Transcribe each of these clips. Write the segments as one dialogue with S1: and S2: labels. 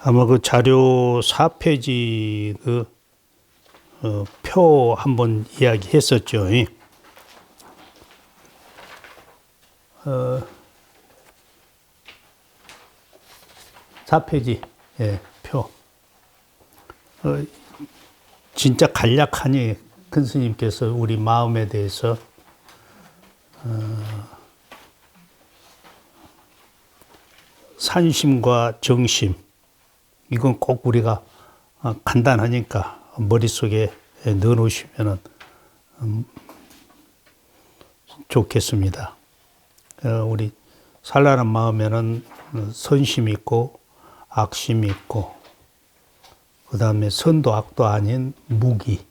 S1: 아마 그 자료 4페이지 표 한번 이야기했었죠. 4페이지 표. 진짜 간략하니 큰 스님께서 우리 마음에 대해서 산심과 정심, 이건 꼭 우리가 간단하니까 머릿속에 넣어놓으시면 좋겠습니다. 우리 산란한 마음에는 선심이 있고 악심이 있고, 그 다음에 선도 악도 아닌 무기,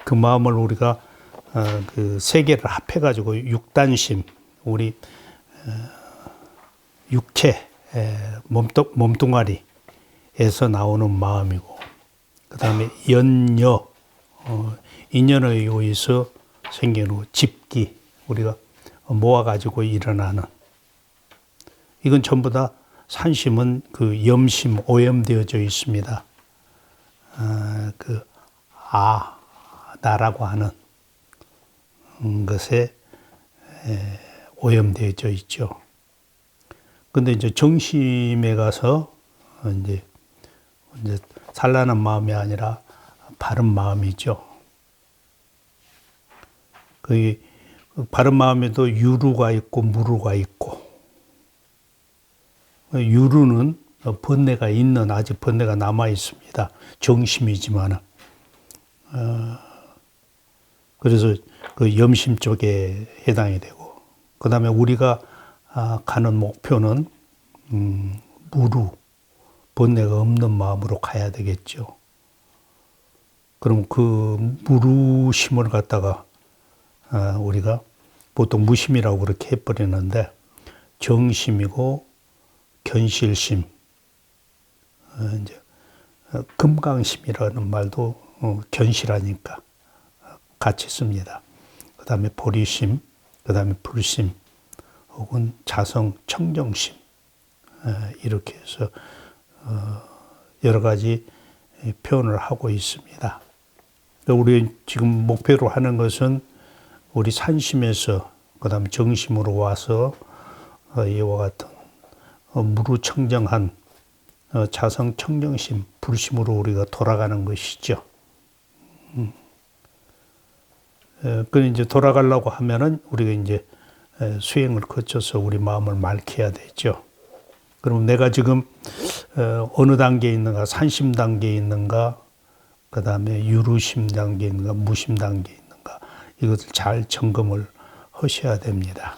S1: 그 마음을 우리가 그 세 개를 합해가지고 육단심, 우리 육체, 몸뚱아리에서 나오는 마음이고, 그 다음에 연여, 인연에 의해서 생기는 집기, 우리가 모아가지고 일어나는, 이건 전부 다 산심은 그 염심, 오염되어져 있습니다. 나라고 하는 것에 오염되어져 있죠. 근데 이제 정심에 가서 이제 산란한 마음이 아니라 바른 마음이죠. 그 바른 마음에도 유루가 있고 무루가 있고, 유루는 번뇌가 있는, 아직 번뇌가 남아 있습니다. 정심이지만, 그래서 그 염심 쪽에 해당이 되고, 그 다음에 우리가 가는 목표는 무루, 번뇌가 없는 마음으로 가야 되겠죠. 그럼 그 무루심을 갖다가 우리가 보통 무심이라고 그렇게 해버리는데, 정심이고 견실심, 이제 금강심이라는 말도 견실하니까 같이 씁니다. 그 다음에 보리심, 그 다음에 불심, 혹은 자성 청정심, 이렇게 해서 여러 가지 표현을 하고 있습니다. 우리 지금 목표로 하는 것은 우리 산심에서 그 다음에 정심으로 와서 이와 같은 무루청정한 자성 청정심, 불심으로 우리가 돌아가는 것이죠. 그 이제 돌아가려고 하면은 우리가 이제 수행을 거쳐서 우리 마음을 맑혀야 되죠. 그럼 내가 지금 어느 단계에 있는가, 산심 단계에 있는가, 그 다음에 유루심 단계에 있는가, 무심 단계에 있는가, 이것을 잘 점검을 하셔야 됩니다.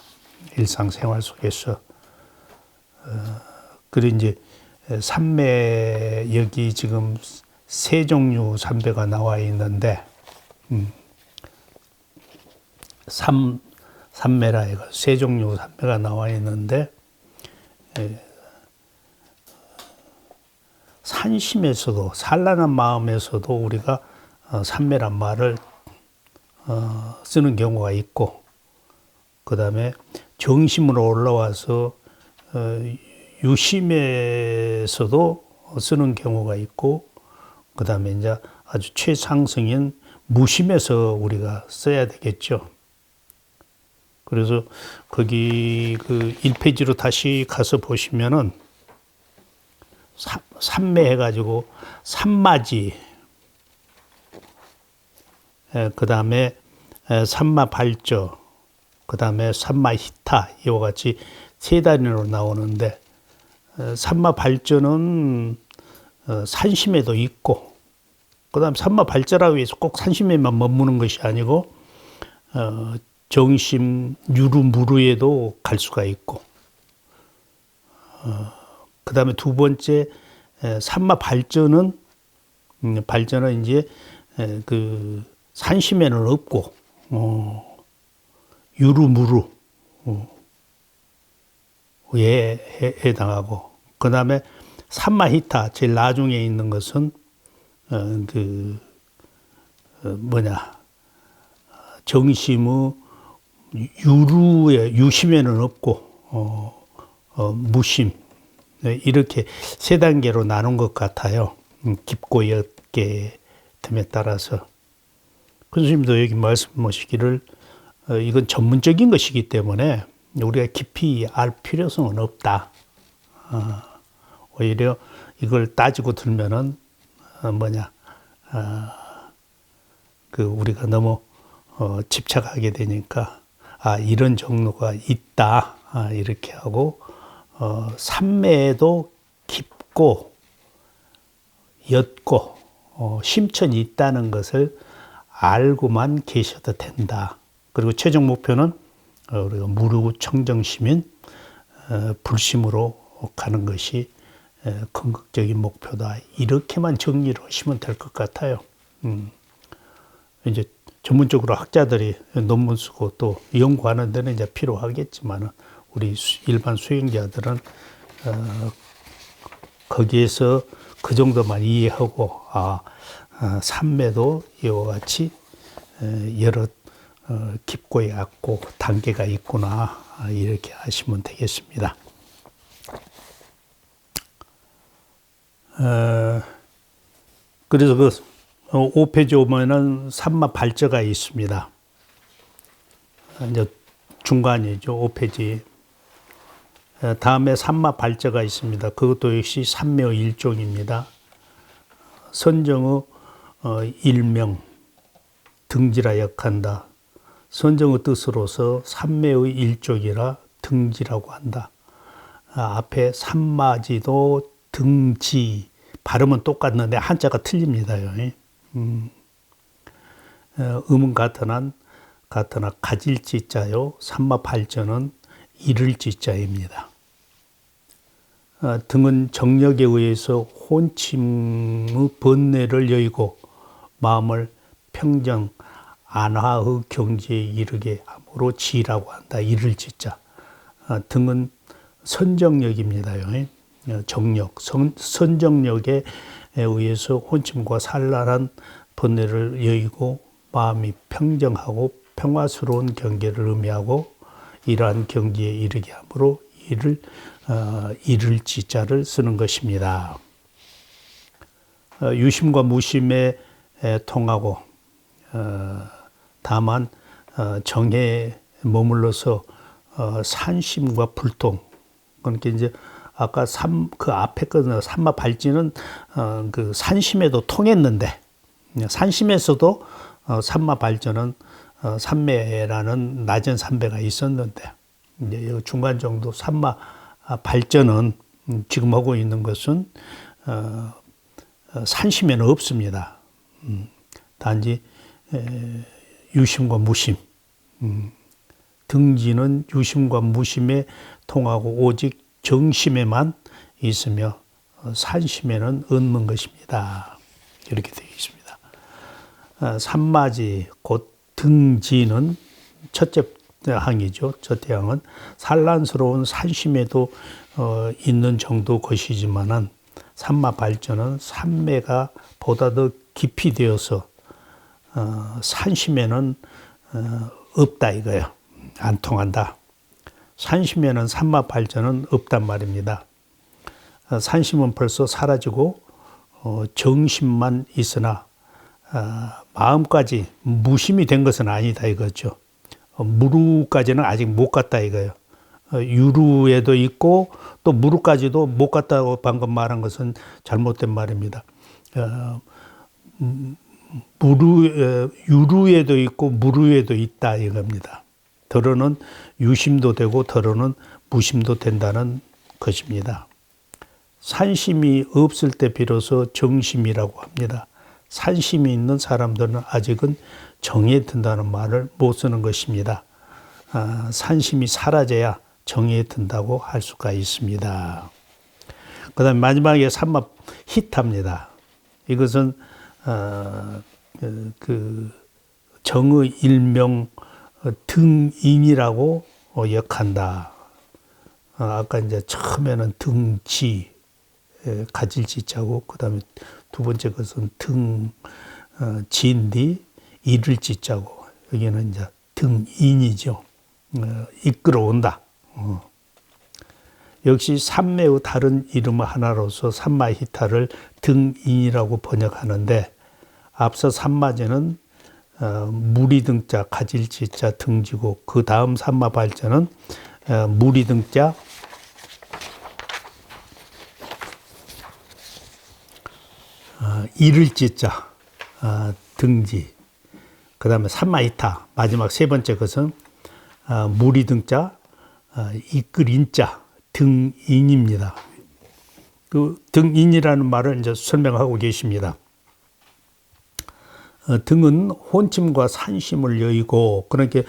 S1: 일상생활 속에서. 그리고 이제 삼매, 여기 지금 세 종류 삼배가 나와 있는데, 삼매라 이거 세 종류 삼매가 나와 있는데, 산심에서도, 산란한 마음에서도 우리가 삼매란 말을 쓰는 경우가 있고, 그 다음에 정심으로 올라와서 유심에서도 쓰는 경우가 있고, 그 다음에 이제 아주 최상승인 무심에서 우리가 써야 되겠죠. 그래서 거기 그 1페이지로 다시 가서 보시면은 삼매 해가지고 삼마지, 그 다음에 삼마발조, 그 다음에 삼마히타, 이와 같이 세 단위로 나오는데, 삼마발조는 산심에도 있고, 그 다음 삼마발조라고 해서 꼭 산심에만 머무는 것이 아니고 정심, 유루, 무루에도 갈 수가 있고, 그 다음에 두 번째 삼마발조는 발전은 이제 그 산심에는 없고 유루, 무루 에 해당하고, 그 다음에 삼마히타, 제일 나중에 있는 것은 정심의 유루에, 유심에는 없고 무심, 이렇게 세 단계로 나눈 것 같아요. 깊고 옅게 됨에 따라서. 큰 스님도 여기 말씀하시기를 이건 전문적인 것이기 때문에 우리가 깊이 알 필요성은 없다. 오히려 이걸 따지고 들면은 우리가 너무 집착하게 되니까 이런 종류가 있다. 이렇게 하고 삼매에도 깊고 옅고 심천이 있다는 것을 알고만 계셔도 된다. 그리고 최종 목표는 우리가 무루청정심인 불심으로 가는 것이 궁극적인 목표다. 이렇게만 정리를 하시면 될 것 같아요. 이제 전문적으로 학자들이 논문 쓰고 또 연구하는 데는 이제 필요하겠지만 우리 일반 수행자들은 거기에서 그 정도만 이해하고 삼매도 이와 같이 여러 깊고 얕고 단계가 있구나 이렇게 하시면 되겠습니다. 그래서 그 5페이지 오면은 삼마 발저가 있습니다. 이제 중간이죠. 5페이지. 다음에 삼마 발저가 있습니다. 그것도 역시 삼매의 일종입니다. 선정의 일명 등지라 역한다. 선정의 뜻으로서 삼매의 일종이라 등지라고 한다. 앞에 삼마지도 등지 발음은 똑같는데 한자가 틀립니다. 음은 같으나 가질 지자요. 삼마 발전은 이를 지자입니다. 등은 정력에 의해서 혼침의 번뇌를 여의고 마음을 평정 안화의 경지에 이르게 함으로 지라고 한다. 이를 지자. 등은 선정력입니다. 정력, 선정력에 의해서 혼침과 산란한 번뇌를 여의고 마음이 평정하고 평화스러운 경계를 의미하고 이러한 경지에 이르게 함으로 이를 지자를 쓰는 것입니다. 유심과 무심에 통하고 다만 정에 머물러서 산심과 불통, 그러니까 이제 아까 그 앞에 거 삼마 발지는 그 산심에도 통했는데 산심에서도 삼마 발전은 삼매라는 낮은 삼배가 있었는데 이제 중간 정도 삼마 발전은 지금 하고 있는 것은 산심에는 없습니다. 단지 유심과 무심, 등지는 유심과 무심에 통하고 오직 정심에만 있으며 산심에는 없는 것입니다. 이렇게 되어 있습니다. 삼마지 곧 등지는 첫째 항이죠. 첫째 항은 산란스러운 산심에도 있는 정도 것이지만은 삼마 발전은 삼매가 보다 더 깊이 되어서 산심에는 없다 이거예요. 안 통한다. 산심에는 삼마 발전은 없단 말입니다. 산심은 벌써 사라지고 정심만 있으나 마음까지 무심이 된 것은 아니다 이거죠. 무루까지는 아직 못 갔다 이거예요. 유루에도 있고 또 무루까지도 못 갔다고 방금 말한 것은 잘못된 말입니다. 유루에도 있고 무루에도 있다 이겁니다. 더러는 유심도 되고 더러는 무심도 된다는 것입니다. 산심이 없을 때 비로소 정심이라고 합니다. 산심이 있는 사람들은 아직은 정에 든다는 말을 못 쓰는 것입니다. 산심이 사라져야 정에 든다고 할 수가 있습니다. 그 다음에 마지막에 삼마 히타입니다. 이것은 그 정의 일명 등인이라고 역한다. 아까 이제 처음에는 등지, 가질 지자고, 그 다음에 두 번째 것은 지인디, 이를 지자고, 여기는 이제 등인이죠. 이끌어온다. 역시 삼매의 다른 이름 하나로서 삼마히타를 등인이라고 번역하는데, 앞서 삼마제는 무리등자 가질지자 등지고, 그 다음 삼마발자는 무리등자 이를지자 등지, 그 다음에 삼마히타 마지막 세 번째 것은 무리등자 이끌인자 등인입니다. 그 등인이라는 말을 이제 설명하고 계십니다. 등은 혼침과 산심을 여의고, 그러니까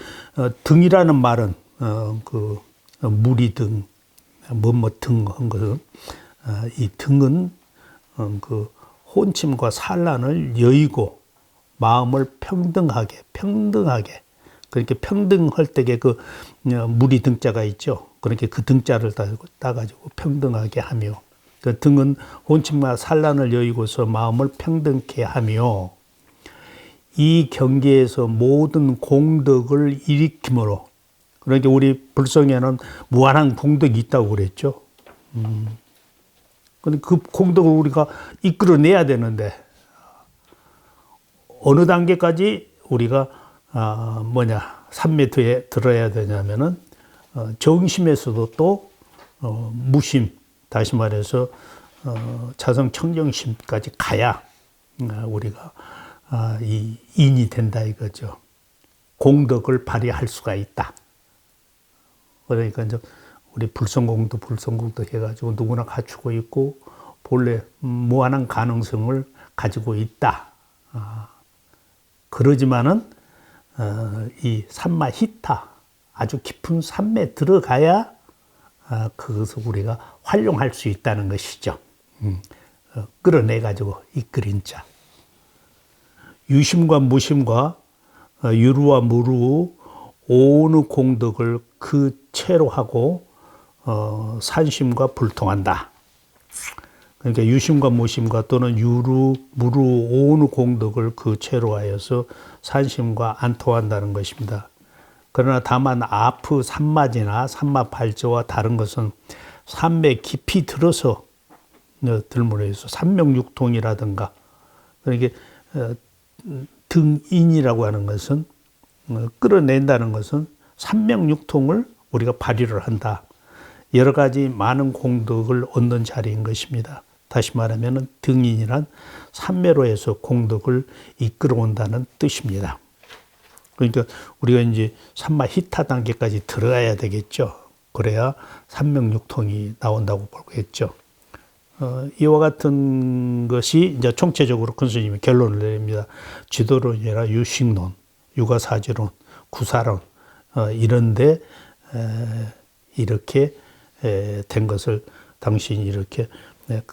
S1: 등이라는 말은 그 무리등 뭐뭐 등 한 것은 이 등은 그 혼침과 산란을 여의고 마음을 평등하게 그렇게 평등할 때에 그 무리 등자가 있죠. 그렇게 그 등자를 따가지고 평등하게 하며, 그 등은 혼침과 산란을 여의고서 마음을 평등케 하며, 이 경계에서 모든 공덕을 일으킴으로, 그러니까 우리 불성에는 무한한 공덕이 있다고 그랬죠. 근데 그 공덕을 우리가 이끌어내야 되는데, 어느 단계까지 우리가 삼매터에 들어야 되냐면은 정심에서도 또 무심, 다시 말해서 자성 청정심까지 가야 우리가 이 인이 된다 이거죠. 공덕을 발휘할 수가 있다. 그러니까 이제 우리 불성공도 해가지고 누구나 갖추고 있고 본래 무한한 가능성을 가지고 있다. 그러지만은 이 삼마히타, 아주 깊은 삼매에 들어가야 그것을 우리가 활용할 수 있다는 것이죠. 끌어내 가지고 이끌인 자. 유심과 무심과 유루와 무루 오는 공덕을 그 채로 하고 산심과 불통한다. 그러니까 유심과 무심과 또는 유루, 무루, 오는 공덕을 그 채로 하여서 산심과 안 통한다는 것입니다. 그러나 다만 아프 삼마지나 삼마발자와 다른 것은 삼매 깊이 들어서 들물어서 삼명육통이라든가, 그러니까 등인이라고 하는 것은 끌어낸다는 것은 삼명육통을 우리가 발휘를 한다. 여러 가지 많은 공덕을 얻는 자리인 것입니다. 다시 말하면 등인이란 삼매로 해서 공덕을 이끌어온다는 뜻입니다. 그러니까 우리가 이제 삼마히타 단계까지 들어가야 되겠죠. 그래야 삼명육통이 나온다고 보겠죠. 이와 같은 것이 이제 총체적으로 큰 스님이 결론을 내립니다. 지도론이나 유식론, 유가사지론, 구사론 이런데 이렇게 된 것을 당신이 이렇게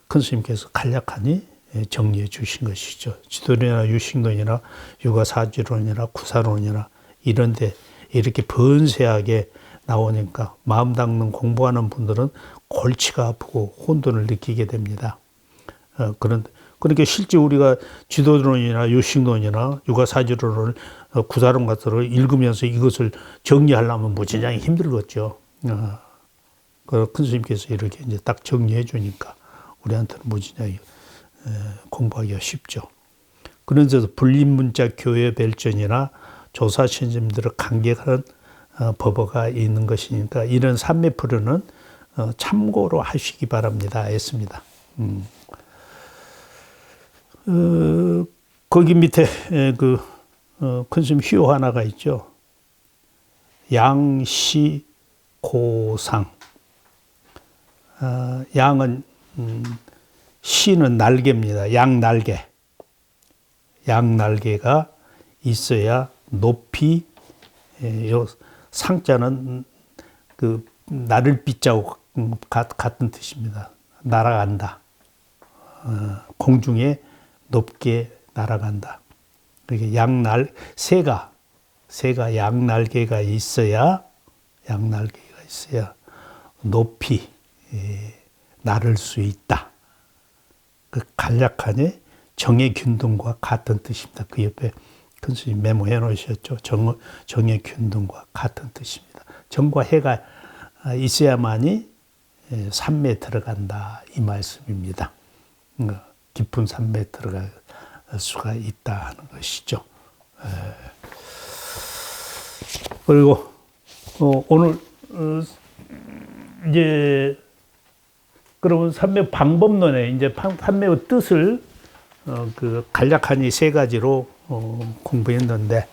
S1: 큰 스님께서 간략하니 정리해 주신 것이죠. 지도론이나 유식론이나 유가사지론이나 구사론이나 이런데 이렇게 번세하게 나오니까 마음 닦는 공부하는 분들은 골치가 아프고 혼돈을 느끼게 됩니다. 그러니까 실제 우리가 지도론이나 유식론이나 유가사지론을 구사론 같은 걸 읽으면서 이것을 정리하려면 무진장이 힘들겠죠. 큰 스님께서 이렇게 이제 딱 정리해 주니까 우리한테는 무진장이 공부하기가 쉽죠. 그래서 불림문자 교회 별전이나 조사신심들을 간격하는 법어가 있는 것이니까 이런 삼매풀이는 참고로 하시기 바랍니다. 했습니다. 거기 밑에 큰 스님 휴 하나가 있죠. 양시고상. 양은 시는 날개입니다. 양날개. 양날개가 있어야 높이, 요 상자는 그 나를 빗자고 같은 뜻입니다. 날아간다. 공중에 높게 날아간다. 그러니까 새가 양날개가 있어야 높이 날을 수 있다. 그 간략하니 정의 균등과 같은 뜻입니다. 그 옆에 큰 스님 메모해 놓으셨죠. 정의 균등과 같은 뜻입니다. 정과 해가 있어야만이 산매에 들어간다 이 말씀입니다. 깊은 산매에 들어갈 수가 있다는 것이죠. 그리고 오늘 이제 그러면 산매 방법론에 이제 산매의 뜻을 간략하니 세 가지로 공부했는데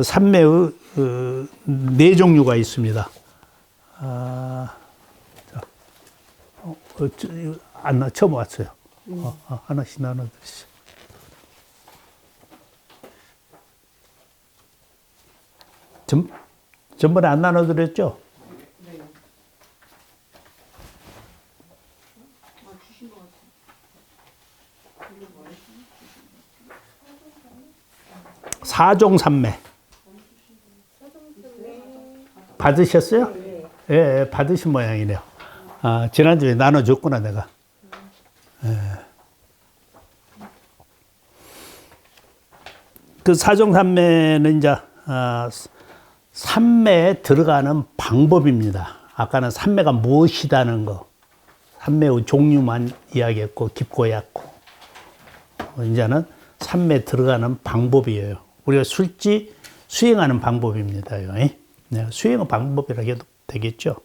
S1: 산매의 네 종류가 있습니다. 처음 왔어요. 하나씩 나눠드리죠. 전번에 안 나눠드렸죠?
S2: 네.
S1: 사종산매 받으셨어요? 예, 받으신 모양이네요. 지난주에 나눠줬구나 내가. 그 사종산매는 이제 산매에 들어가는 방법입니다. 아까는 산매가 무엇이다는 거, 산매의 종류만 이야기했고 깊고 얕고, 이제는 산매에 들어가는 방법이에요. 우리가 실제 수행하는 방법입니다요. 네, 수행의 방법이라 해도 되겠죠.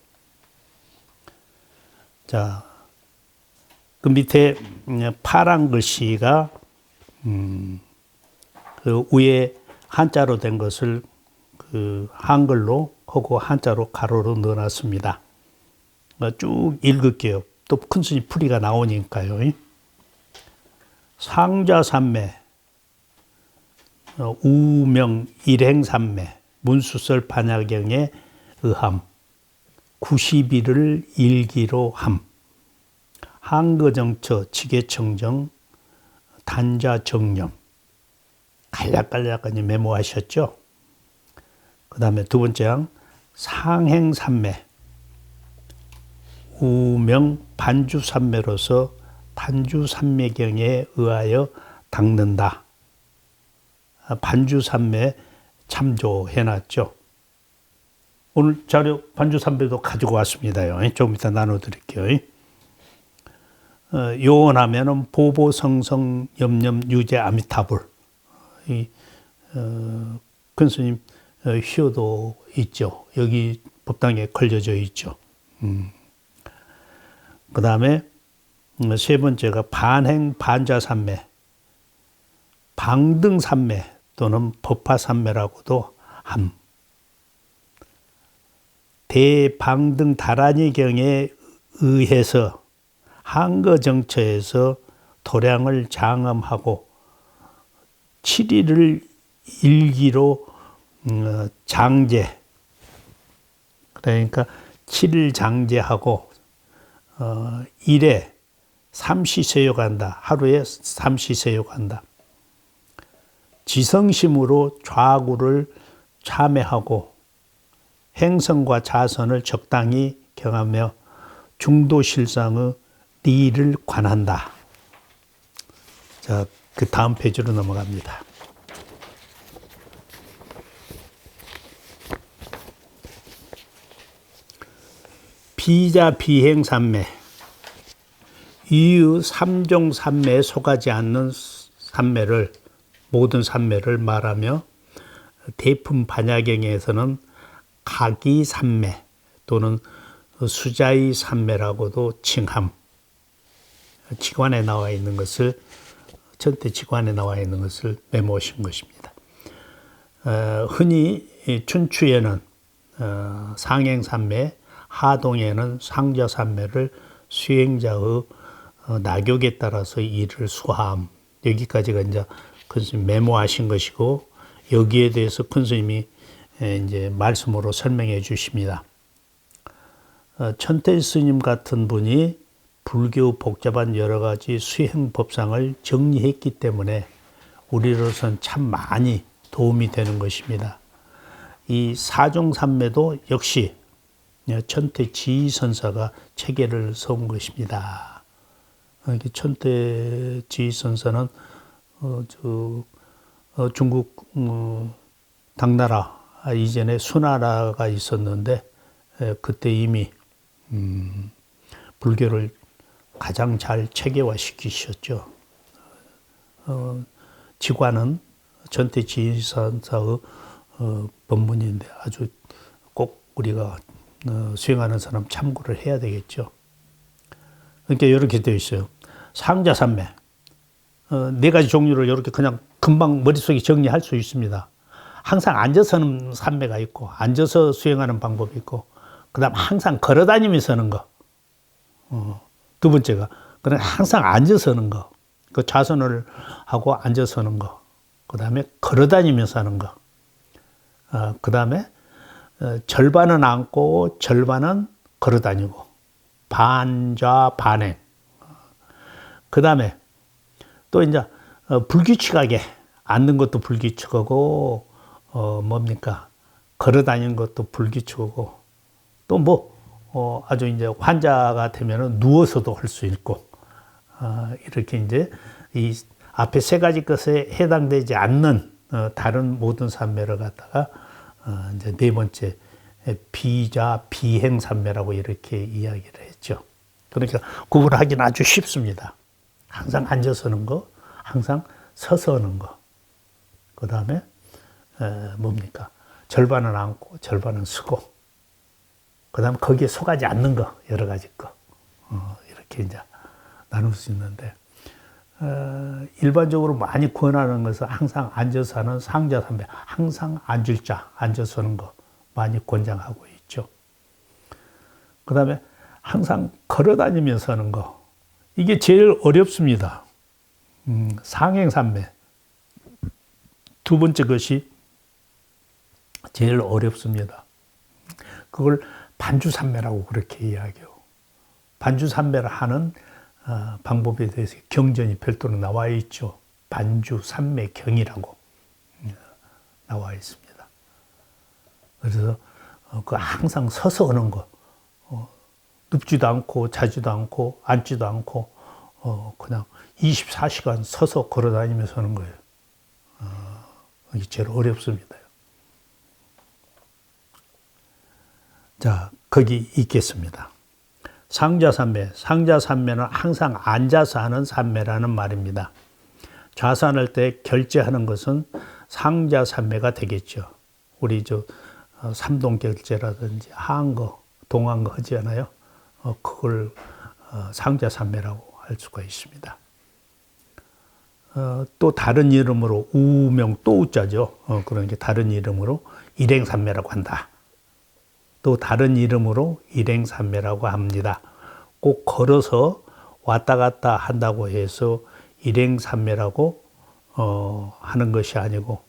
S1: 자, 그 밑에 파란 글씨가 그 위에 한자로 된 것을 그 한글로 하고 한자로 가로로 넣어놨습니다. 쭉 읽을게요. 또 큰 스님 풀이가 나오니까요. 상자산매, 우명 일행산매, 문수설 반야경에 의함, 90일을 일기로 함, 한거정처 지계청정, 단자정념. 간략간략하게 메모하셨죠? 그 다음에 두 번째 항, 상행산매, 우명 반주산매로서 반주산매경에 의하여 닦는다. 반주산매 참조해놨죠. 오늘 자료 반주산매도 가지고 왔습니다요. 좀 이따 나눠드릴게요. 요원하면은 보보성성 염염 유제 아미타불. 큰 스님 효도 있죠. 여기 법당에 걸려져 있죠. 그 다음에 세 번째가 반행 반자산매, 방등산매 또는 법화산매라고도 함. 대방등 다라니경에 의해서 한거정처에서 도량을 장엄하고 7일을 일기로 장제, 그러니까 7일 장제하고 일에 삼시세욕한다. 하루에 삼시세욕한다. 지성심으로 좌구를 참회하고 행성과 자선을 적당히 경하며 중도실상의 리를 관한다. 자, 그 다음 페이지로 넘어갑니다. 비자 비행산매, 이유 3종 산매에 속하지 않는 산매를, 모든 산매를 말하며 대품 반야경에서는 가기산매 또는 수자이산매라고도 칭함. 지관에 나와 있는 것을, 전태 지관에 나와 있는 것을 메모하신 것입니다. 흔히 춘추에는 상행산매, 하동에는 상자산매를 수행자의 낙욕에 따라서 일을 수함. 여기까지가 이제 큰 스님 메모하신 것이고, 여기에 대해서 큰 스님이 이제 말씀으로 설명해 주십니다. 천태 스님 같은 분이 불교 복잡한 여러 가지 수행 법상을 정리했기 때문에 우리로서는 참 많이 도움이 되는 것입니다. 이 사종산매도 역시 천태 지선사가 체계를 세운 것입니다. 천태 지선사는 중국 당나라 이전에 수나라가 있었는데 그때 이미 불교를 가장 잘 체계화시키셨죠. 지관은 전태지선사의 법문인데 아주 꼭 우리가 수행하는 사람 참고를 해야 되겠죠. 그러니까 이렇게 되어 있어요. 상자산매. 네 가지 종류를 이렇게 그냥 금방 머릿속에 정리할 수 있습니다. 항상 앉아서는 산매가 있고, 앉아서 수행하는 방법이 있고, 그 다음 항상 걸어다니면서 하는 거. 두 번째가, 그냥 항상 앉아서 하는 거. 그 좌선을 하고 앉아서 하는 거. 그 다음에 걸어다니면서 하는 거. 그 다음에 절반은 앉고, 절반은 걸어다니고. 반좌 반행. 그 다음에 또 이제 불규칙하게 앉는 것도 불규칙하고 뭡니까 걸어다니는 것도 불규칙하고 또 뭐 아주 이제 환자가 되면은 누워서도 할 수 있고 이렇게 이제 이 앞에 세 가지 것에 해당되지 않는 다른 모든 산매를 갖다가 이제 네 번째 비좌 비행 산매라고 이렇게 이야기를 했죠. 그러니까 구분하기는 아주 쉽습니다. 항상 앉아서 하는 거, 항상 서서 하는 거. 그 다음에 뭡니까? 절반은 앉고 절반은 서고. 그 다음에 거기에 속하지 않는 거, 여러 가지 거. 이렇게 이제 나눌 수 있는데 일반적으로 많이 권하는 것은 항상 앉아서 하는 상자산매, 항상 앉을 자, 앉아서 하는 거 많이 권장하고 있죠. 그 다음에 항상 걸어다니면서 하는 거. 이게 제일 어렵습니다. 상행산매. 두 번째 것이 제일 어렵습니다. 그걸 반주산매라고 그렇게 이야기해요. 반주산매를 하는 방법에 대해서 경전이 별도로 나와 있죠. 반주산매경이라고 나와 있습니다. 그래서 그 항상 서서 하는 거. 눕지도 않고 자지도 않고 앉지도 않고 그냥 24시간 서서 걸어다니면서 하는 거예요. 이게 제일 어렵습니다. 자, 거기 있겠습니다. 상자산매. 상자산매는 항상 앉아서 하는 산매라는 말입니다. 좌선할 때 결제하는 것은 상자산매가 되겠죠. 우리 삼동결제라든지 하한거, 동한거 하지 않아요? 그걸 상자산매라고 할 수가 있습니다. 또 다른 이름으로 우명 또 우자죠. 그러니까 다른 이름으로 일행산매라고 한다. 또 다른 이름으로 일행산매라고 합니다. 꼭 걸어서 왔다 갔다 한다고 해서 일행산매라고 하는 것이 아니고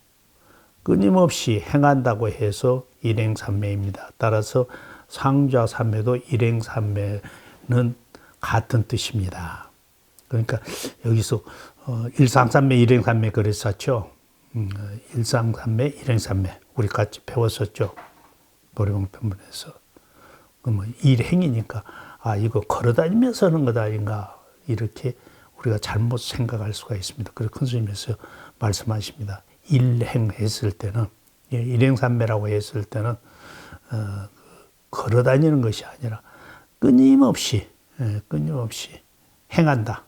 S1: 끊임없이 행한다고 해서 일행산매입니다. 따라서 상좌산매도 일행산매는 같은 뜻입니다. 그러니까 여기서 일상산매, 일행산매 그랬었죠. 일상산매, 일행산매 우리 같이 배웠었죠. 보리봉편문에서. 그러면 일행이니까 이거 걸어다니면서 하는 것 아닌가 이렇게 우리가 잘못 생각할 수가 있습니다. 그래서 큰 스님께서 말씀하십니다. 일행했을 때는 일행산매라고 했을 때는 걸어다니는 것이 아니라 끊임없이 행한다.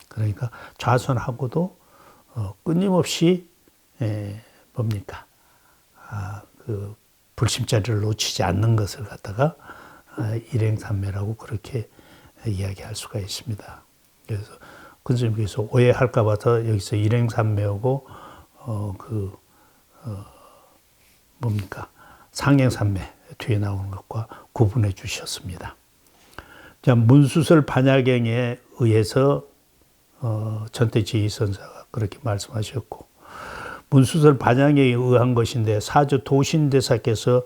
S1: 그러니까 좌선하고도 끊임없이 뭡니까? 그 불심자리를 놓치지 않는 것을 갖다가 일행산매라고 그렇게 이야기할 수가 있습니다. 그래서 큰 스님께서 오해할까 봐서 여기서 일행산매하고 뭡니까? 상행산매 뒤에 나오는 것과 구분해 주셨습니다. 자, 문수설 반야경에 의해서 전태지선사가 그렇게 말씀하셨고 문수설 반야경에 의한 것인데 사주 도신대사께서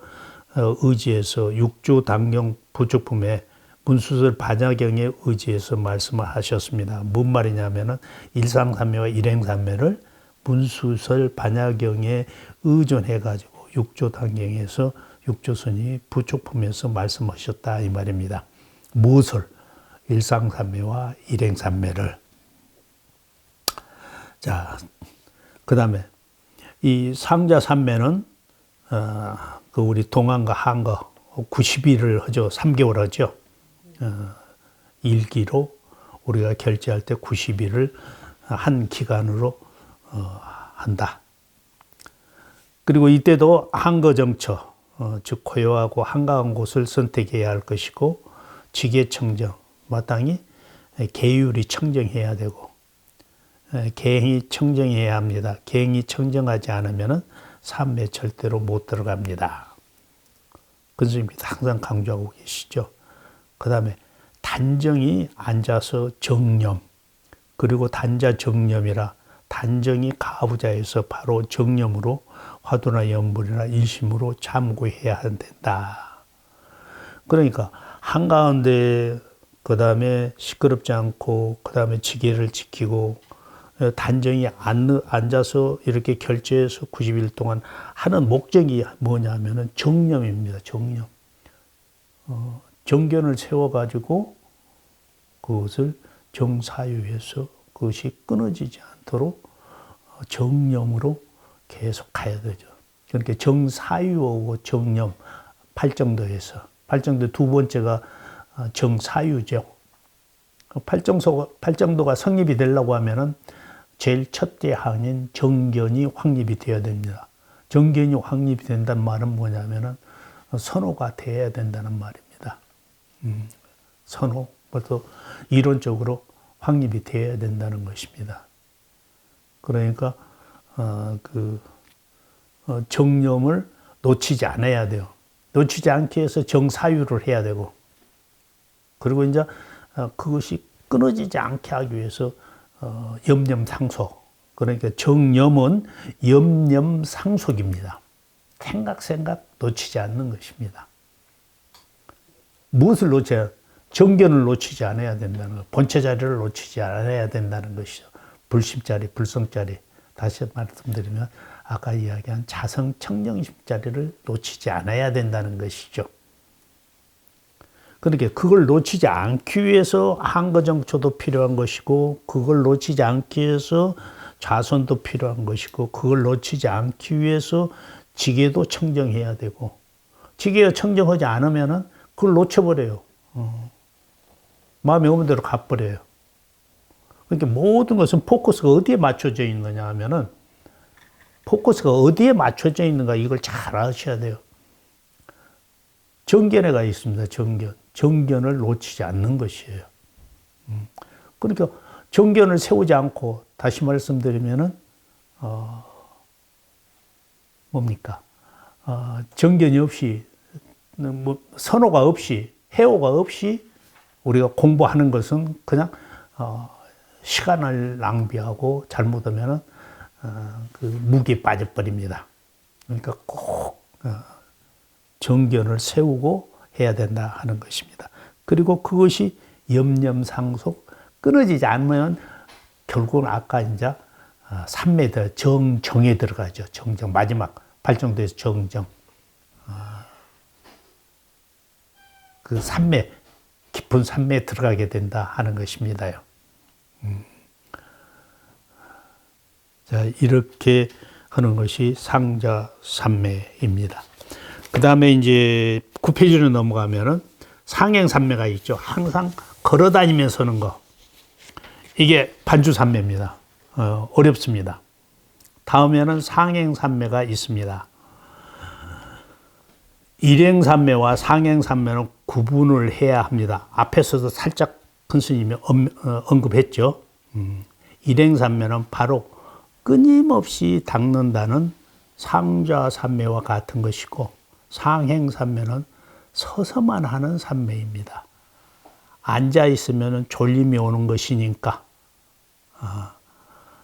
S1: 의지해서 육조 당경 부족품에 문수설 반야경에 의지해서 말씀을 하셨습니다. 뭔 말이냐면은 일상산매와 일행산매를 문수설 반야경에 의존해 가지고 육조 당경에서 육조선이 부족품에서 말씀하셨다 이 말입니다. 무엇을? 일상산매와 일행산매를. 자, 그 다음에 이 상자산매는 그 우리 동안과 한거 90일을 하죠. 3개월 하죠. 일기로 우리가 결제할 때 90일을 한 기간으로 한다. 그리고 이때도 한거정처, 즉 고요하고 한가한 곳을 선택해야 할 것이고 지계청정, 마땅히 계율이 청정해야 되고 계행이 청정해야 합니다. 계행이 청정하지 않으면 삼매에 절대로 못 들어갑니다. 근스님이 항상 강조하고 계시죠. 그 다음에 단정히 앉아서 정념, 그리고 단자 정념이라 단정히 가부좌에서 바로 정념으로 화두나 연불이나 일심으로 참고해야 된다. 그러니까 한가운데 그 다음에 시끄럽지 않고 그 다음에 지계를 지키고 단정히 앉아서 이렇게 결제해서 90일 동안 하는 목적이 뭐냐면은 정념입니다. 정념. 정견을 세워가지고 그것을 정사유해서 그것이 끊어지지 않도록 정념으로 계속 가야 되죠. 그러니까 정사유하고 정념, 팔정도에서. 팔정도 두 번째가 정사유죠. 팔정도가 성립이 되려고 하면은 제일 첫째 항인 정견이 확립이 되어야 됩니다. 정견이 확립이 된다는 말은 뭐냐면은 선호가 돼야 된다는 말입니다. 선호, 그것도 이론적으로 확립이 되어야 된다는 것입니다. 그러니까 정념을 놓치지 않아야 돼요. 놓치지 않기 위해서 정사유를 해야 되고, 그리고 이제 그것이 끊어지지 않게 하기 위해서 염념상속. 그러니까 정념은 염념상속입니다. 생각 놓치지 않는 것입니다. 무엇을 놓쳐야? 정견을 놓치지 않아야 된다는 것, 본체 자리를 놓치지 않아야 된다는 것이죠. 불심 자리, 불성 자리. 다시 말씀드리면 아까 이야기한 자성 청정심 자리를 놓치지 않아야 된다는 것이죠. 그러니까 그걸 놓치지 않기 위해서 한거정초도 필요한 것이고, 그걸 놓치지 않기 위해서 좌선도 필요한 것이고, 그걸 놓치지 않기 위해서 지계도 청정해야 되고, 지계가 청정하지 않으면은 그걸 놓쳐버려요. 마음이 오는 대로 가버려요. 그러니까 모든 것은 포커스가 어디에 맞춰져 있는 거냐 하면은, 포커스가 어디에 맞춰져 있는가 이걸 잘 아셔야 돼요. 정견에가 있습니다. 정견. 정견을 놓치지 않는 것이에요. 그러니까 정견을 세우지 않고, 다시 말씀드리면은 뭡니까? 정견이 없이, 뭐 선호가 없이, 해오가 없이 우리가 공부하는 것은 그냥 시간을 낭비하고 잘못하면은 그 무기에 빠져버립니다. 그러니까 꼭 정견을 세우고 해야 된다 하는 것입니다. 그리고 그것이 염념상속, 끊어지지 않으면 결국은 아까 이제 삼매더 정정에 들어가죠. 정정, 마지막 발정도에서 정정. 그 삼매, 깊은 삼매에 들어가게 된다 하는 것입니다요. 자, 이렇게 하는 것이 상자 삼매입니다. 그 다음에 이제 9페이지로 넘어가면은 상행 삼매가 있죠. 항상 걸어 다니면서 하는 거. 이게 반주 삼매입니다. 어렵습니다. 다음에는 상행 삼매가 있습니다. 일행 삼매와 상행 삼매는 구분을 해야 합니다. 앞에서도 살짝 큰 스님이 언급했죠. 일행 삼매는 바로 끊임없이 닦는다는 상좌 삼매와 같은 것이고, 상행 삼매는 서서만 하는 삼매입니다. 앉아 있으면 졸림이 오는 것이니까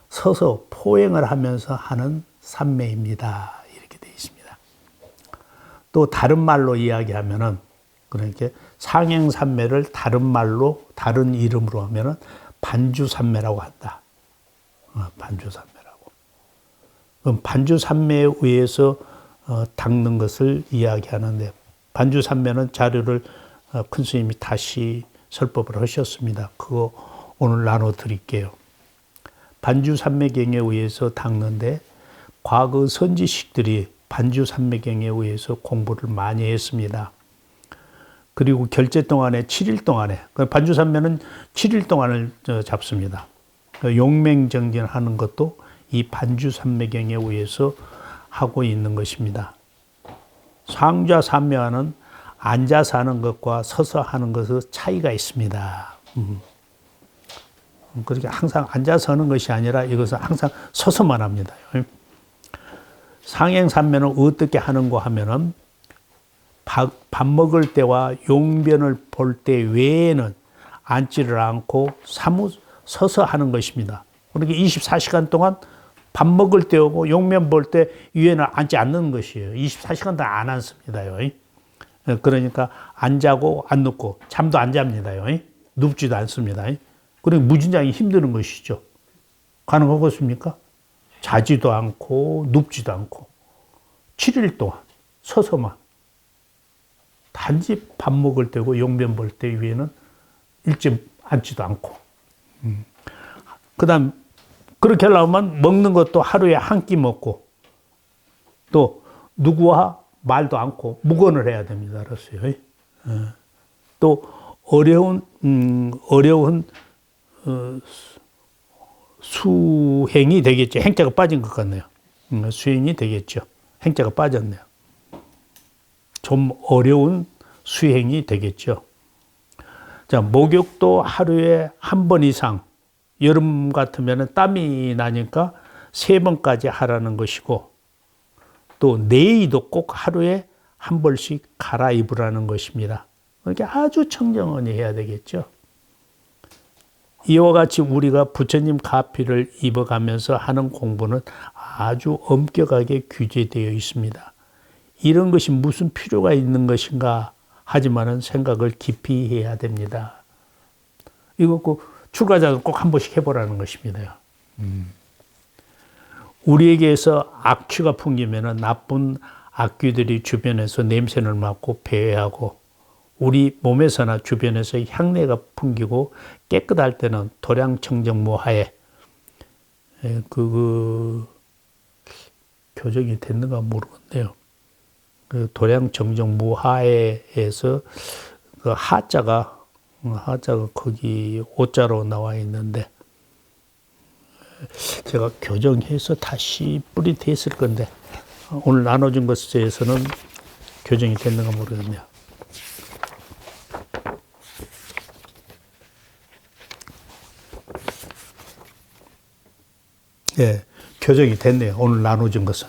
S1: 서서 포행을 하면서 하는 삼매입니다. 이렇게 되어 있습니다. 또 다른 말로 이야기하면은, 그러니까 상행 삼매를 다른 말로, 다른 이름으로 하면은 반주 삼매라고 한다. 반주 삼매라고. 그럼 반주 삼매에 의해서 닦는 것을 이야기하는데, 반주 삼매는 자료를 큰 스님이 다시 설법을 하셨습니다. 그거 오늘 나눠 드릴게요. 반주 삼매경에 의해서 닦는데, 과거 선지식들이 반주 삼매경에 의해서 공부를 많이 했습니다. 그리고 결제 동안에 7일 동안에 반주산면은 7일 동안을 잡습니다. 용맹정진하는 것도 이 반주산매경에 의해서 하고 있는 것입니다. 상좌산매화는 앉아서 하는 것과 서서 하는 것의 차이가 있습니다. 그렇게 항상 앉아서 하는 것이 아니라 이것은 항상 서서만 합니다. 상행산매는 어떻게 하는가 하면은 밥 먹을 때와 용변을 볼 때 외에는 앉지를 않고 사무 서서 하는 것입니다. 그러니까 24시간 동안 밥 먹을 때 오고 용변 볼 때 위에는 앉지 않는 것이에요. 24시간 다 안 앉습니다요. 그러니까 안 자고 안 눕고 잠도 안 잡니다. 눕지도 않습니다. 그러니까 무진장이 힘드는 것이죠. 가능하겠습니까? 자지도 않고 눕지도 않고 7일 동안 서서만 단지 밥 먹을 때고 용변 볼 때 위에는 일찍 앉지도 않고 그 다음 그렇게 하려면 먹는 것도 하루에 한 끼 먹고 또 누구와 말도 않고 묵언을 해야 됩니다. 알았어요? 또 어려운 수행이 되겠죠. 행자가 빠진 것 같네요. 수행이 되겠죠. 행자가 빠졌네요. 좀 어려운 수행이 되겠죠. 자, 목욕도 하루에 한 번 이상, 여름 같으면 땀이 나니까 3번까지 하라는 것이고, 또 내의도 꼭 하루에 한 벌씩 갈아입으라는 것입니다. 이렇게 아주 청정원이 해야 되겠죠. 이와 같이 우리가 부처님 가피를 입어가면서 하는 공부는 아주 엄격하게 규제되어 있습니다. 이런 것이 무슨 필요가 있는 것인가 하지만은 생각을 깊이 해야 됩니다. 이거 꼭 출가자가 꼭 한 번씩 해보라는 것입니다. 우리에게서 악취가 풍기면은 나쁜 악귀들이 주변에서 냄새를 맡고 배회하고 우리 몸에서나 주변에서 향내가 풍기고 깨끗할 때는 도량청정무하에 교정이 됐는가 모르겠네요. 그 도량청정무하에에서 그 하자가 거기 오자로 나와 있는데 제가 교정해서 다시 뿌리됐을 건데 오늘 나눠준 것에서는 교정이 됐는가 모르겠네요. 예, 교정이 됐네요. 오늘 나눠준 것은.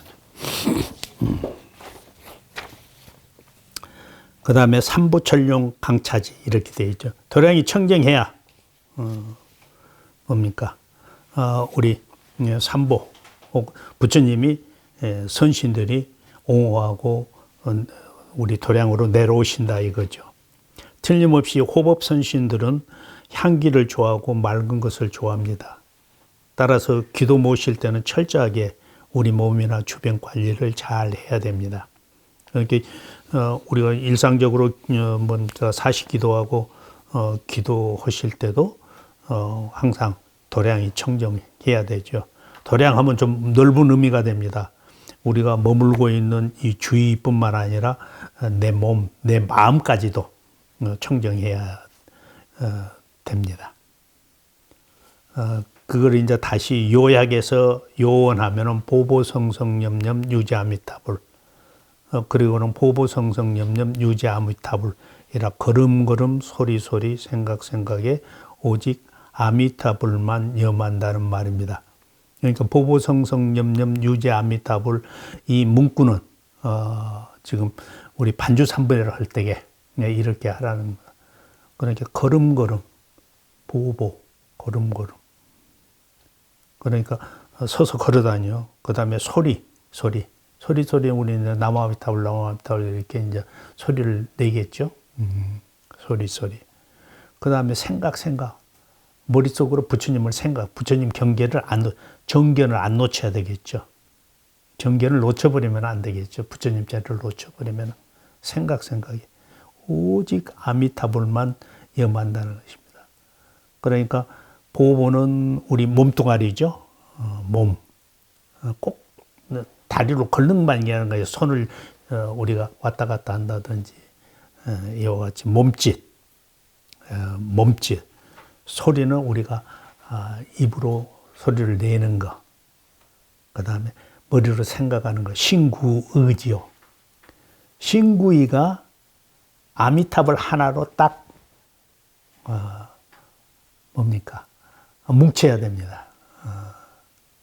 S1: 그 다음에 삼보철용 강차지 이렇게 되어 있죠. 도량이 청정해야 뭡니까? 우리 삼보 부처님이 선신들이 옹호하고 우리 도량으로 내려오신다 이거죠. 틀림없이 호법 선신들은 향기를 좋아하고 맑은 것을 좋아합니다. 따라서 기도 모실 때는 철저하게 우리 몸이나 주변 관리를 잘 해야 됩니다. 이렇게 우리가 일상적으로 사시 기도하고 기도하실 때도 항상 도량이 청정해야 되죠. 도량하면 좀 넓은 의미가 됩니다. 우리가 머물고 있는 이 주위뿐만 아니라 내 몸, 내 마음까지도 청정해야 됩니다. 그걸 이제 다시 요약해서 요원하면은 보보성성념념 유지아미타불 그리고는 보보성성념념 유지아미타불이라 걸음걸음 소리소리 생각생각에 오직 아미타불만 염한다는 말입니다. 그러니까 보보성성념념 유지아미타불 이 문구는 지금 우리 반주삼번회를 할 때에 이렇게 하라는 거예요. 그러니까 걸음걸음 보보 걸음걸음 그러니까 서서 걸어다녀. 그 다음에 소리 우리는 나무아미타불 이렇게 이제 소리를 내겠죠. 소리. 그 다음에 생각. 머릿속으로 부처님을 부처님 정견을 안 놓쳐야 되겠죠. 정견을 놓쳐버리면 안 되겠죠. 부처님 자리를 놓쳐버리면 생각이 오직 아미타불만 염한다는 것입니다. 그러니까 보보는 우리 몸뚱아리죠. 몸. 꼭 다리로 걷는 만 얘기하는 거예요. 손을 우리가 왔다 갔다 한다든지 이와 같이 몸짓, 소리는 우리가 입으로 소리를 내는 거, 그 다음에 머리로 생각하는 거, 신구의지요. 신구이가 아미탑을 하나로 딱 뭡니까? 뭉쳐야 됩니다.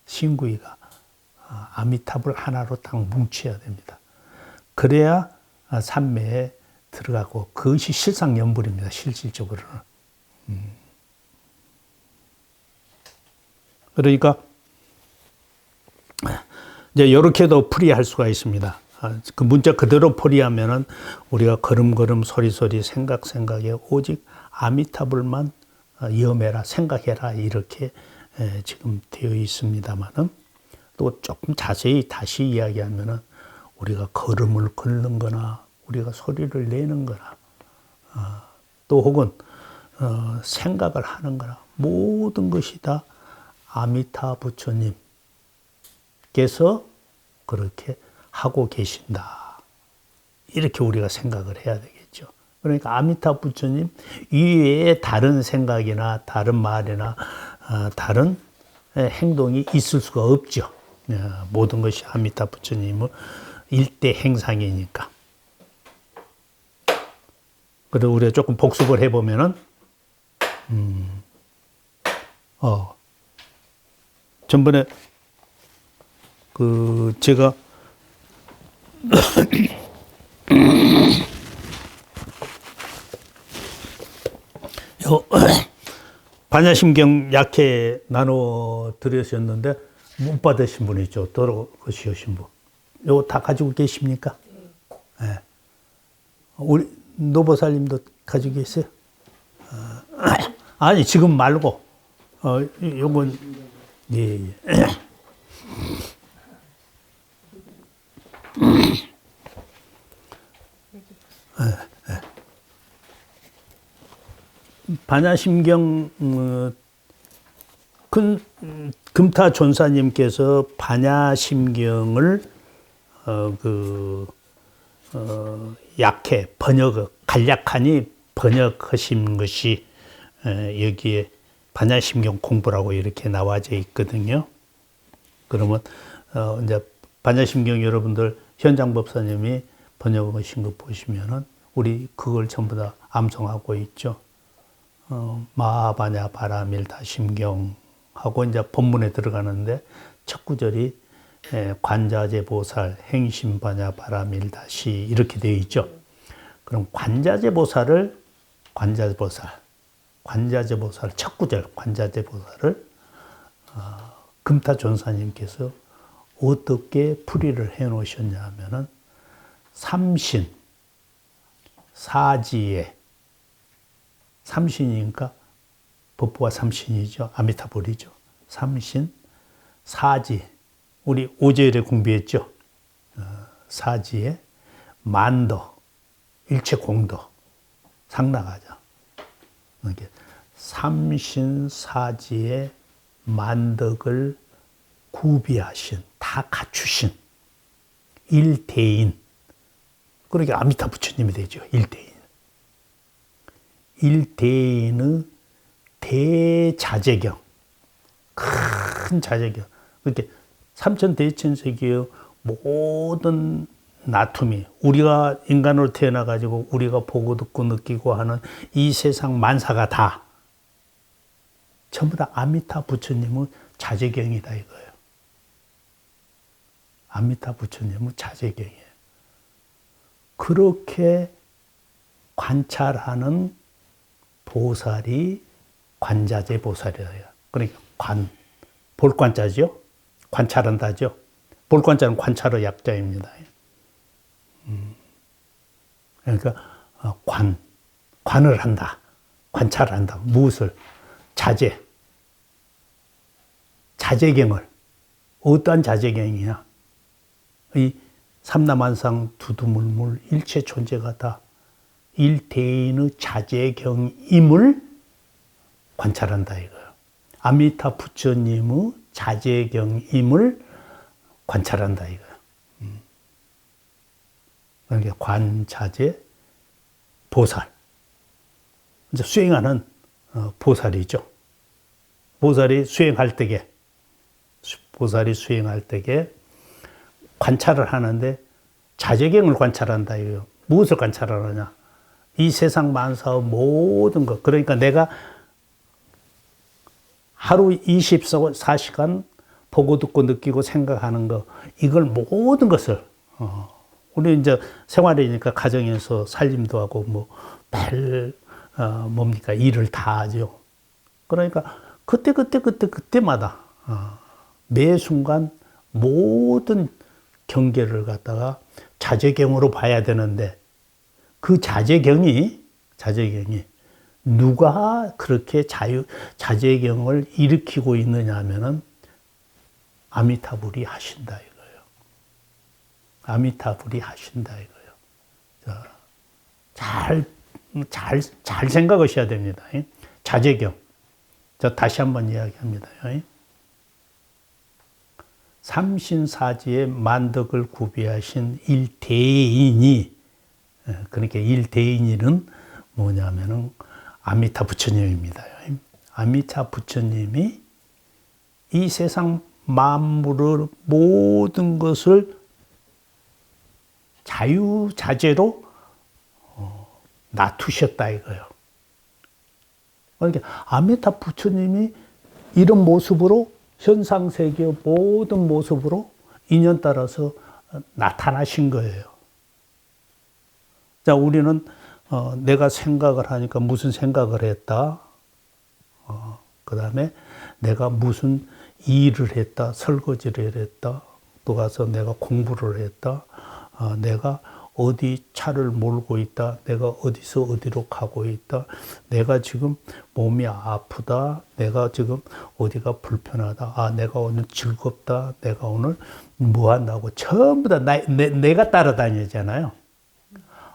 S1: 신구이가 아미탑을 하나로 딱 뭉쳐야 됩니다. 그래야 삼매에 들어가고 그것이 실상연불입니다. 실질적으로는. 그러니까 이제 이렇게도 풀이할 수가 있습니다. 그 문자 그대로 풀이하면은 우리가 걸음걸음 소리소리 생각에 오직 아미타불만 염해라 생각해라 이렇게 지금 되어 있습니다만은 또 조금 자세히 다시 이야기하면은 우리가 걸음을 걷는 거나 우리가 소리를 내는 거나 또 혹은 생각을 하는 거나 모든 것이 다 아미타 부처님께서 그렇게 하고 계신다. 이렇게 우리가 생각을 해야 되겠죠. 그러니까 아미타 부처님 이외에 다른 생각이나 다른 말이나 다른 행동이 있을 수가 없죠. 모든 것이 아미타 부처님의 일대 행상이니까. 그리고 우리가 조금 복습을 해보면은, 전번에 제가 반야심경 약해 나눠 드렸었는데 못 받으신 분 있죠. 돌아가시신 분. 요거 다 가지고 계십니까? 네. 우리 노보살님도 가지고 계세요? 아니 지금 말고 요건 예. 반야심경 금타 존사님께서 반야심경을 약해 간략하니 번역하신 것이 여기에 반야심경 공부라고 이렇게 나와져 있거든요. 그러면 이제 반야심경 여러분들 현장 법사님이 번역하신 거 보시면은 우리 그걸 전부 다 암송하고 있죠. 마하바냐 바라밀다 심경 하고 이제 본문에 들어가는데 첫 구절이 관자재 보살 행심바냐 바라밀다시 이렇게 되어 있죠. 그럼 관자재 보살을 첫 구절 관자재 보살을 금타 존사님께서 어떻게 풀이를 해 놓으셨냐 하면은 삼신 사지에 삼신이니까 법보가 삼신이죠. 아미타불이죠. 삼신, 사지. 우리 오제일에 공부했죠. 사지에 만도, 일체 공도, 상나가죠. 이렇게 삼신, 사지에 만덕을 구비하신, 다 갖추신 일대인. 그러니까 아미타 부처님이 되죠. 일대인. 일대인의 대자재경, 큰 자재경. 그렇게 삼천대천세계의 모든 나툼이 우리가 인간으로 태어나가지고 우리가 보고 듣고 느끼고 하는 이 세상 만사가 다 전부 다 아미타 부처님의 자재경이다 이거예요. 아미타 부처님의 자재경이에요. 그렇게 관찰하는 보살이 관자재 보살이에요. 그러니까 볼관자죠. 관찰한다죠. 볼관자는 관찰의 약자입니다. 그러니까 관을 한다. 관찰을 한다. 무엇을? 자재경을. 어떠한 자재경이냐? 이 삼라만상 두두물물 일체 존재가 다 일대인의 자재경임을 관찰한다 이거예요. 아미타 부처님의 자재경임을 관찰한다 이거예요. 그러니까 관자재 보살. 이제 수행하는 보살이죠. 보살이 수행할 때에 관찰을 하는데 자제경을 관찰한다 이거예요. 무엇을 관찰하느냐? 이 세상 만사의 모든 것. 그러니까 내가 하루 24시간 보고 듣고 느끼고 생각하는 거, 이걸 모든 것을 우리 이제 생활이니까 가정에서 살림도 하고 뭐 뭡니까 일을 다 하죠. 그러니까 그때마다 매 순간 모든 경계를 갖다가 자제경으로 봐야 되는데 그 자제경이 누가 그렇게 자제경을 일으키고 있느냐 하면은 아미타불이 하신다 이거예요. 아미타불이 하신다 이거예요. 잘 생각하셔야 됩니다. 자제경. 다시 한번 이야기합니다. 삼신사지의 만덕을 구비하신 일대인이, 그러니까 일대인이는 뭐냐면은 아미타 부처님입니다. 아미타 부처님이 이 세상 만물의 모든 것을 자유자재로 놔두셨다 이거예요. 그러니까 아미타 부처님이 이런 모습으로 현상세계의 모든 모습으로 인연 따라서 나타나신 거예요. 자, 우리는 내가 생각을 하니까 무슨 생각을 했다. 그 다음에 내가 무슨 일을 했다. 설거지를 했다. 또 가서 내가 공부를 했다. 내가 어디 차를 몰고 있다. 내가 어디서 어디로 가고 있다. 내가 지금 몸이 아프다. 내가 지금 어디가 불편하다. 내가 오늘 즐겁다. 내가 오늘 뭐 한다고. 전부 다 내가 따라다니잖아요.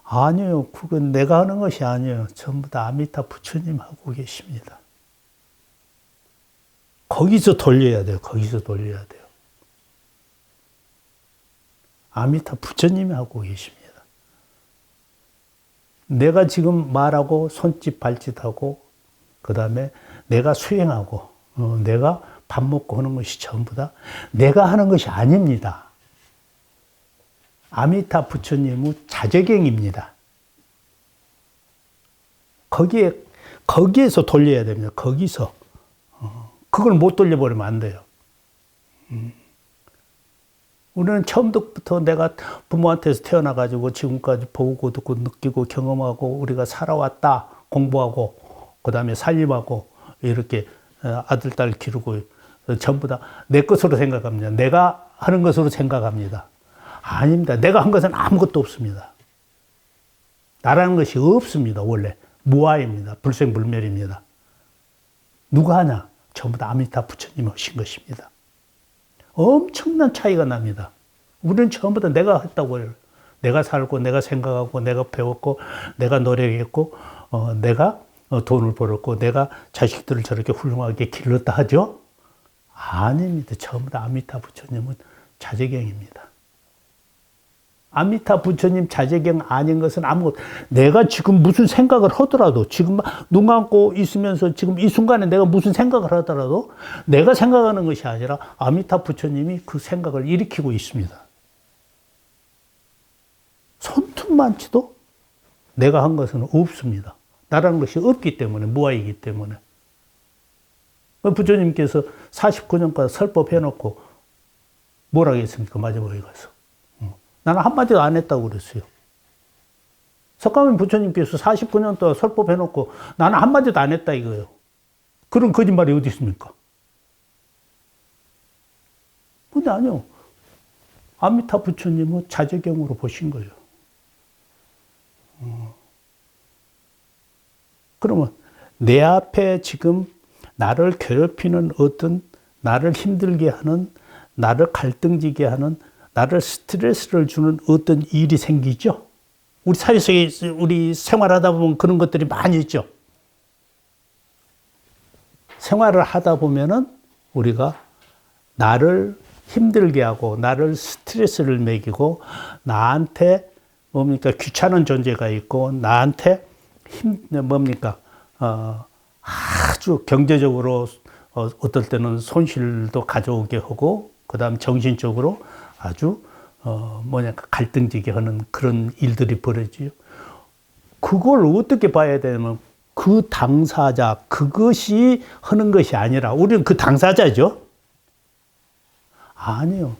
S1: 아니요. 그건 내가 하는 것이 아니에요. 전부 다 아미타 부처님 하고 계십니다. 거기서 돌려야 돼요. 거기서 돌려야 돼요. 아미타 부처님이 하고 계십니다. 내가 지금 말하고 손짓 발짓하고 그 다음에 내가 수행하고 내가 밥 먹고 하는 것이 전부 다 내가 하는 것이 아닙니다. 아미타 부처님의 자제경입니다. 거기에서 돌려야 됩니다. 거기서. 그걸 못 돌려버리면 안 돼요. 우리는 처음부터 내가 부모한테서 태어나가지고 지금까지 보고 듣고 느끼고 경험하고 우리가 살아왔다. 공부하고 그 다음에 살림하고 이렇게 아들, 딸 기르고 전부 다 내 것으로 생각합니다. 내가 하는 것으로 생각합니다. 아닙니다. 내가 한 것은 아무것도 없습니다. 나라는 것이 없습니다. 원래 무아입니다. 불생불멸입니다. 누가 하냐? 전부 다 아미타 부처님이 하신 것입니다. 엄청난 차이가 납니다. 우리는 전부 다 내가 했다고 해요. 내가 살고, 내가 생각하고, 내가 배웠고, 내가 노력했고, 내가 돈을 벌었고, 내가 자식들을 저렇게 훌륭하게 길렀다 하죠? 아닙니다. 전부 다 아미타 부처님은 자제경입니다. 아미타 부처님 자제경 아닌 것은 아무것도, 내가 지금 무슨 생각을 하더라도, 지금 눈 감고 있으면서 지금 이 순간에 내가 무슨 생각을 하더라도 내가 생각하는 것이 아니라 아미타 부처님이 그 생각을 일으키고 있습니다. 손톱만치도 내가 한 것은 없습니다. 나라는 것이 없기 때문에, 무아이기 때문에. 부처님께서 49년간 설법해놓고 뭐라고 했습니까? 마지막에 가서. 나는 한마디도 안 했다고 그랬어요. 석가모니 부처님께서 49년 동안 설법해놓고 나는 한마디도 안 했다 이거예요. 그런 거짓말이 어디 있습니까? 근데 아니요. 아미타 부처님은 자제경으로 보신 거예요. 그러면 내 앞에 지금 나를 괴롭히는 어떤, 나를 힘들게 하는, 나를 갈등지게 하는, 나를 스트레스를 주는 어떤 일이 생기죠? 우리 사회 속에, 우리 생활하다 보면 그런 것들이 많이 있죠? 생활을 하다 보면은 우리가 나를 힘들게 하고, 나를 스트레스를 매기고, 나한테 뭡니까? 귀찮은 존재가 있고, 나한테 뭡니까? 아주 경제적으로 어떨 때는 손실도 가져오게 하고, 그 다음 정신적으로 아주 갈등지게 하는 그런 일들이 벌어지죠. 그걸 어떻게 봐야 되냐면 그 당사자, 그것이 하는 것이 아니라 우리는 그 당사자죠. 아니요.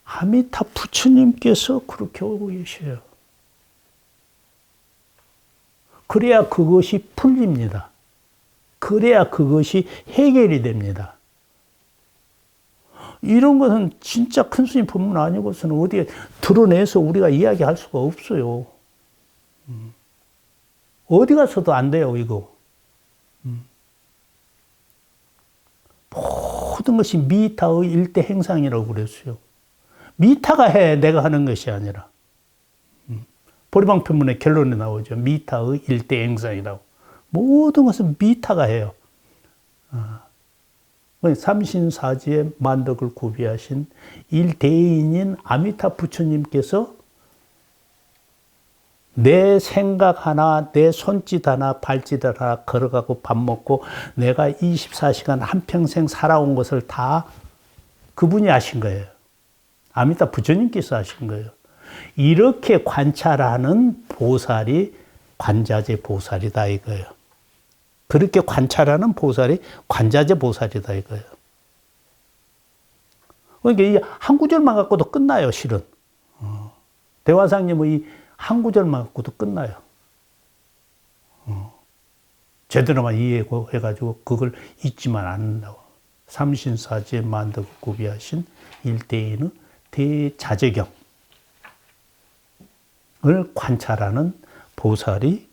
S1: 아미타 부처님께서 그렇게 하고 계셔요. 그래야 그것이 풀립니다. 그래야 그것이 해결이 됩니다. 이런 것은 진짜 큰 스님 법문 아니고서는 어디에 드러내서 우리가 이야기할 수가 없어요. 어디 가서도 안 돼요, 이거. 모든 것이 미타의 일대 행상이라고 그랬어요. 미타가 해, 내가 하는 것이 아니라. 보리방편문의 결론에 나오죠. 미타의 일대 행상이라고. 모든 것은 미타가 해요. 삼신사지의 만덕을 구비하신 일대인인 아미타 부처님께서 내 생각 하나, 내 손짓 하나, 발짓 하나 걸어가고 밥 먹고 내가 24시간 한평생 살아온 것을 다 그분이 하신 거예요. 아미타 부처님께서 하신 거예요. 이렇게 관찰하는 보살이 관자재 보살이다 이거예요. 그렇게 관찰하는 보살이 관자재 보살이다 이거예요. 그러니까 이 한 구절만 갖고도 끝나요, 실은. 대화상님의 이 한 구절만 갖고도 끝나요. 제대로만 이해해가지고 그걸 잊지만 않는다고. 삼신사지의 만덕을 구비하신 일대인의 대자재경을 관찰하는 보살이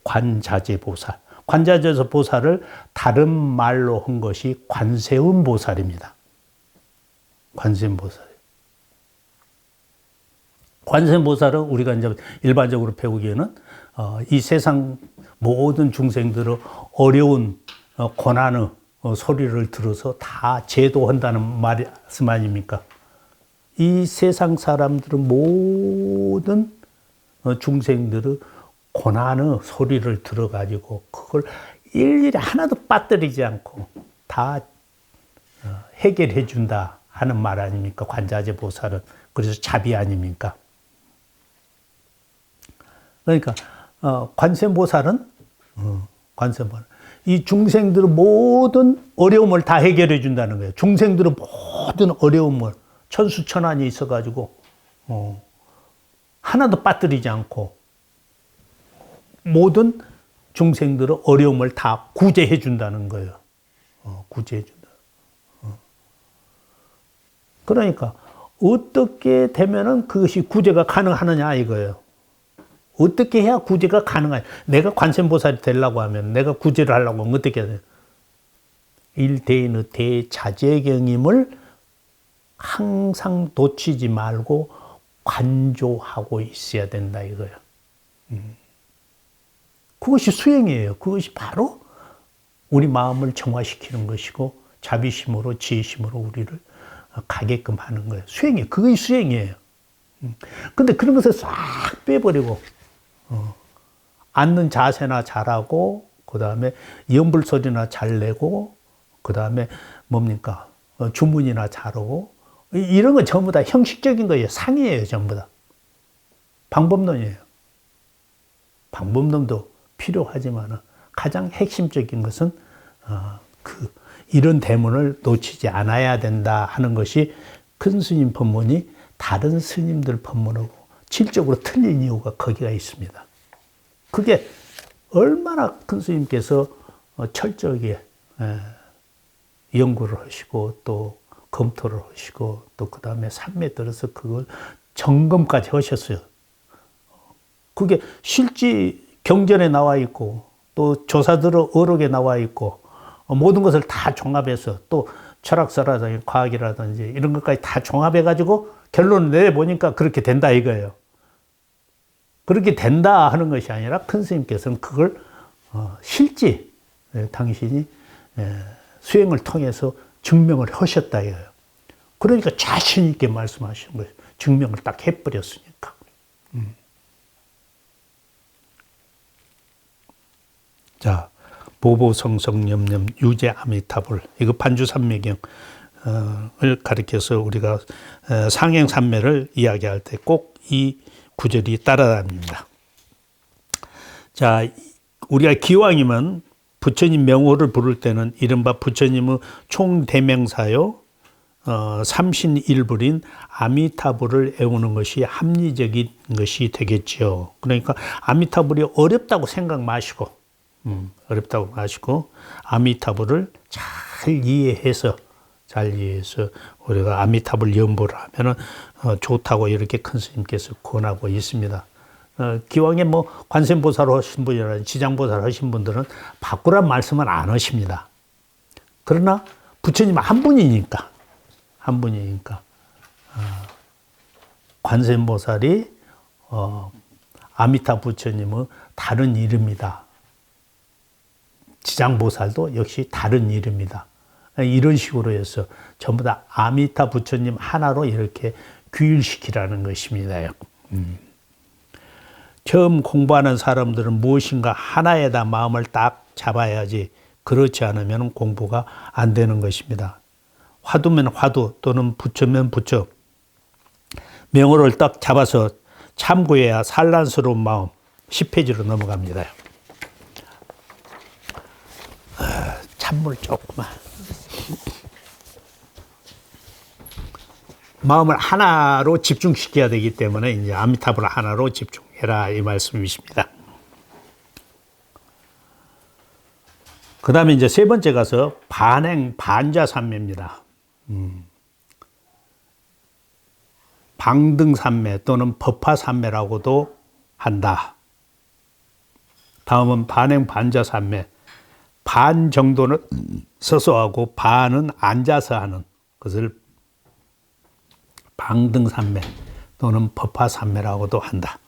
S1: 관자재 보살. 관자재 보살을 다른 말로 한 것이 관세음 보살입니다. 관세음 보살. 관세음 보살은 우리가 이제 일반적으로 배우기에는 이 세상 모든 중생들의 어려운 고난의 소리를 들어서 다 제도한다는 말씀 아닙니까? 이 세상 사람들은 모든 중생들의 고난의 소리를 들어가지고 그걸 일일이 하나도 빠뜨리지 않고 다 해결해 준다 하는 말 아닙니까? 관자재 보살은. 그래서 자비 아닙니까? 그러니까 관세음보살은 이 중생들의 모든 어려움을 다 해결해 준다는 거예요. 중생들의 모든 어려움을 천수천안이 있어가지고 하나도 빠뜨리지 않고 모든 중생들의 어려움을 다 구제해 준다는 거예요. 구제해 준다. 그러니까 어떻게 되면은 그것이 구제가 가능하느냐 이거예요. 어떻게 해야 구제가 가능하냐. 내가 관세음보살이 되려고 하면, 내가 구제를 하려고 하면 어떻게 해야 돼요? 일대인의 대자재경임을 항상 놓치지 말고 관조하고 있어야 된다 이거예요. 그것이 수행이에요. 그것이 바로 우리 마음을 정화시키는 것이고 자비심으로 지혜심으로 우리를 가게끔 하는 거예요. 수행이에요. 그것이 수행이에요. 근데 그런 것을 싹 빼버리고 앉는 자세나 잘하고 그 다음에 연불소리나 잘 내고 그 다음에 뭡니까 주문이나 잘하고 이런 건 전부 다 형식적인 거예요. 상이에요. 전부 다. 방법론이에요. 방법론도 필요하지만 가장 핵심적인 것은 이런 대문을 놓치지 않아야 된다 하는 것이 큰 스님 법문이 다른 스님들 법문하고 질적으로 틀린 이유가 거기가 있습니다. 그게 얼마나 큰 스님께서 철저하게 연구를 하시고 또 검토를 하시고 또 그 다음에 산매에 들어서 그걸 점검까지 하셨어요. 그게 실지 경전에 나와 있고 또 조사들의 어록에 나와 있고 모든 것을 다 종합해서 또 철학서라든지 과학이라든지 이런 것까지 다 종합해가지고 결론을 내보니까 그렇게 된다 이거예요. 그렇게 된다 하는 것이 아니라 큰 스님께서는 그걸 실지 당신이 수행을 통해서 증명을 하셨다 이거예요. 그러니까 자신 있게 말씀하시는 거예요. 증명을 딱 해버렸으니까. 자, 보보성성념념 유제 아미타불, 이거 판주산매경을 가리켜서 우리가 상행산매를 이야기할 때 꼭 이 구절이 따라다닙니다. 자, 우리가 기왕이면 부처님 명호를 부를 때는 이른바 부처님의 총대명사요 삼신일불인 아미타불을 애우는 것이 합리적인 것이 되겠죠. 그러니까 아미타불이 어렵다고 생각 마시고 어렵다고 마시고 아미타불을 잘 이해해서 우리가 아미타불 연보를 하면은 좋다고 이렇게 큰 스님께서 권하고 있습니다. 기왕에 뭐 관세음보살 하신 분이나 지장보살 하신 분들은 바꾸란 말씀은 안 하십니다. 그러나 부처님 한 분이니까 관세음보살이 아미타 부처님의 다른 이름이다. 지장보살도 역시 다른 이름이다. 이런 식으로 해서 전부 다 아미타 부처님 하나로 이렇게 규율시키라는 것입니다. 처음 공부하는 사람들은 무엇인가 하나에다 마음을 딱 잡아야지, 그렇지 않으면 공부가 안 되는 것입니다. 화두면 화두 또는 부처면 부처, 명호를 딱 잡아서 참고해야 산란스러운 마음. 10페이지로 넘어갑니다. 찬물 조금만. 마음을 하나로 집중시켜야 되기 때문에 이제 아미타불 하나로 집중해라 이 말씀이십니다. 그 다음에 이제 세 번째 가서 반행 반자산매입니다. 방등산매 또는 법화산매라고도 한다. 다음은 반행 반자산매. 반 정도는 서서 하고 반은 앉아서 하는 것을 방등산매 또는 법화산매라고도 한다.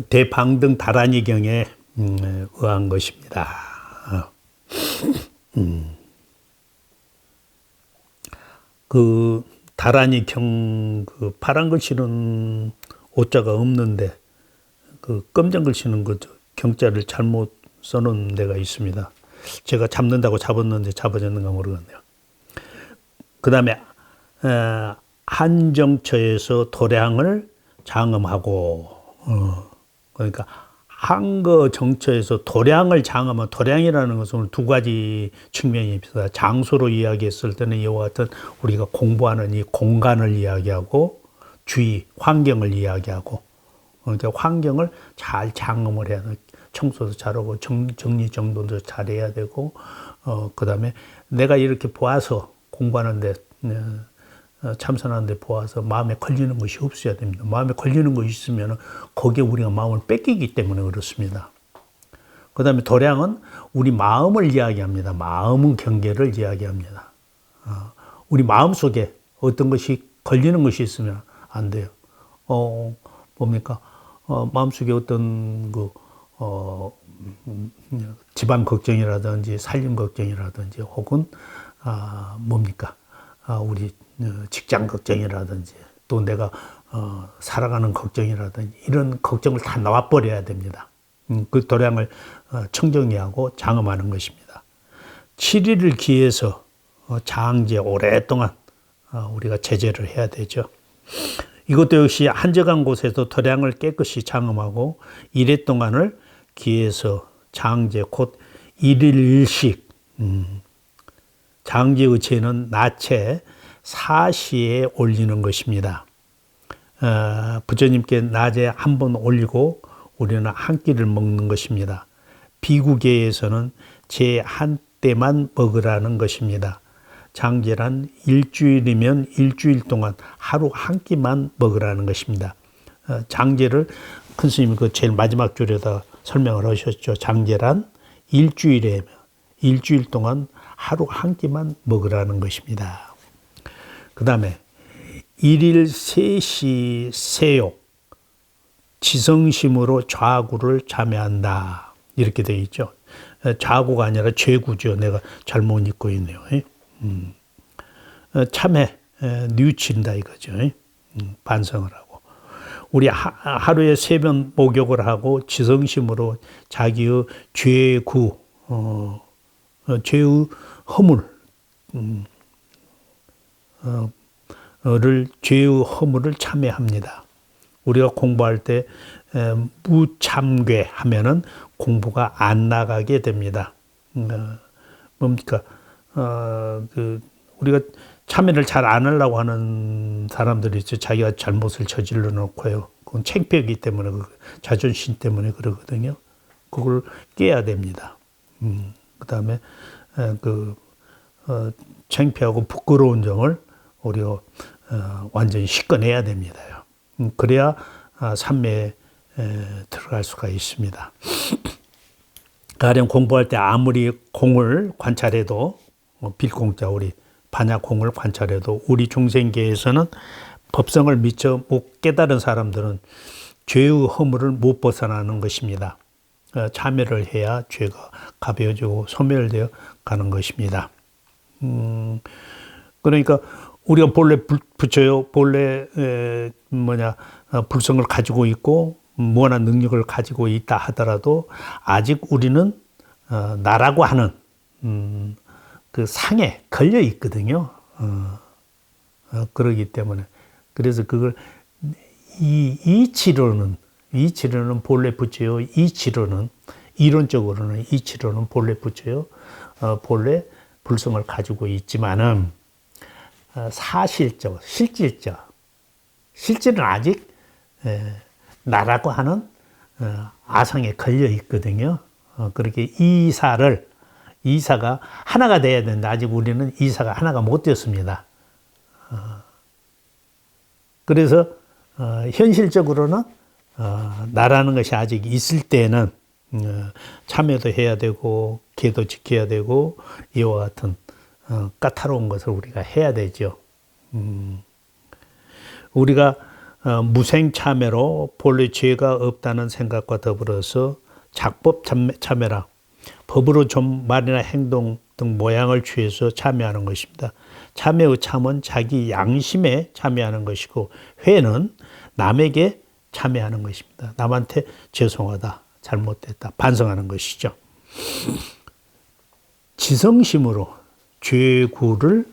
S1: 대방등 다라니경에 의한 것입니다. 그 다라니경 그 파란 글씨는 오자가 없는데 그 검정 글씨는 그 경자를 잘못 써놓은 데가 있습니다. 제가 잡는다고 잡았는데 잡아졌는가 모르겠네요. 그 다음에 한정처에서 도량을 장엄하고 그러니까 한거 정처에서 도량을 장엄한, 도량이라는 것은 두 가지 측면이 있습니다. 장소로 이야기했을 때는 이와 같은 우리가 공부하는 이 공간을 이야기하고 주의, 환경을 이야기하고, 그러니까 환경을 잘 장엄을 해야 돼. 청소도 잘하고 정리 정돈도 잘해야 되고, 그 다음에 내가 이렇게 보아서 공부하는데 참선하는데 보아서 마음에 걸리는 것이 없어야 됩니다. 마음에 걸리는 것이 있으면 거기에 우리가 마음을 뺏기기 때문에 그렇습니다. 그 다음에 도량은 우리 마음을 이야기합니다. 마음은 경계를 이야기합니다. 우리 마음 속에 어떤 것이 걸리는 것이 있으면 안 돼요. 뭡니까? 마음속에 어떤 집안 걱정이라든지 살림 걱정이라든지 혹은 뭡니까? 우리 직장 걱정이라든지 또 내가 살아가는 걱정이라든지 이런 걱정을 다 놔버려야 됩니다. 그 도량을 청정히 하고 장엄하는 것입니다. 7일을 기해서 장제 오랫동안 우리가 제재를 해야 되죠. 이것도 역시 한적한 곳에서 도량을 깨끗이 장엄하고 1회 동안을 기해서 장제 곧 1일 1식 장제의 제는 낮에 4시에 올리는 것입니다. 부처님께 낮에 한 번 올리고 우리는 한 끼를 먹는 것입니다. 비구계에서는 제 한 때만 먹으라는 것입니다. 장제란 일주일이면 일주일 동안 하루 한 끼만 먹으라는 것입니다. 장제를 큰 스님이 그 제일 마지막 줄에다 설명을 하셨죠. 장제란 일주일에 일주일 동안 하루 한 끼만 먹으라는 것입니다. 그 다음에 일일 3시 세욕 지성심으로 좌구를 참여한다 이렇게 되어 있죠. 좌구가 아니라 죄구죠. 내가 잘못 읽고 있네요. 참회, 뉘우친다 이거죠. 반성을 하고. 우리 하루에 3번 목욕을 하고 지성심으로 자기의 죄구, 죄의 허물, 죄의 허물을 참회합니다. 우리가 공부할 때 무참괴 하면은 공부가 안 나가게 됩니다. 뭡니까? 우리가 참회를 잘 안 하려고 하는 사람들이 있죠. 자기가 잘못을 저질러 놓고요. 그건 창피하기 때문에, 자존심 때문에 그러거든요. 그걸 깨야 됩니다. 그 다음에 창피하고 부끄러운 점을 우리가 완전히 씻어내야 됩니다. 그래야 삼매에 들어갈 수가 있습니다. 가령 공부할 때 아무리 공을 관찰해도 빌공자 우리 반야공을 관찰해도 우리 중생계에서는 법성을 미처 못 깨달은 사람들은 죄의 허물을 못 벗어나는 것입니다. 참회를 해야 죄가 가벼워지고 소멸되어 가는 것입니다. 그러니까 우리가 본래 부처요, 본래 불성을 가지고 있고 무한한 능력을 가지고 있다 하더라도 아직 우리는 나라고 하는 그 상에 걸려 있거든요. 그러기 때문에 그래서 그걸 이치로는 본래 부처요. 이치로는 이론적으로는 이치로는 본래 부처요. 본래 불성을 가지고 있지만은 사실적, 실질은 아직 나라고 하는 아성에 걸려 있거든요. 그렇게 이사가 하나가 돼야 되는데 아직 우리는 이사가 하나가 못 되었습니다. 그래서 현실적으로는 나라는 것이 아직 있을 때는 참여도 해야 되고 계도 지켜야 되고 이와 같은 까다로운 것을 우리가 해야 되죠. 우리가 무생참회로 본래 죄가 없다는 생각과 더불어서 작법 참회라 법으로 좀 말이나 행동 등 모양을 취해서 참여하는 것입니다. 참회의 참은 자기 양심에 참여하는 것이고 회는 남에게 참여하는 것입니다. 남한테 죄송하다, 잘못됐다, 반성하는 것이죠. 지성심으로 죄구를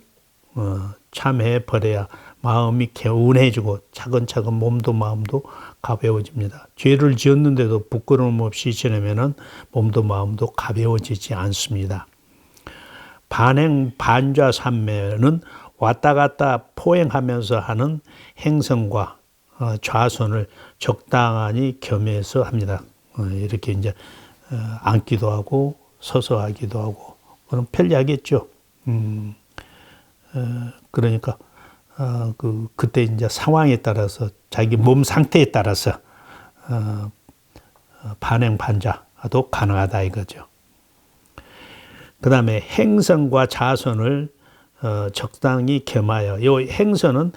S1: 참회해 버려야 마음이 개운해지고 차근차근 몸도 마음도 가벼워집니다. 죄를 지었는데도 부끄러움 없이 지내면은 몸도 마음도 가벼워지지 않습니다. 반행 반좌 삼매는 왔다 갔다 포행하면서 하는 행성과 좌선을 적당히 겸해서 합니다. 이렇게 이제 앉기도 하고 서서 하기도 하고 그럼 편리하겠죠. 그러니까 그때 이제 상황에 따라서 자기 몸 상태에 따라서 반행 반좌도 가능하다 이거죠. 그 다음에 행선과 자선을 적당히 겸하여 이 행선은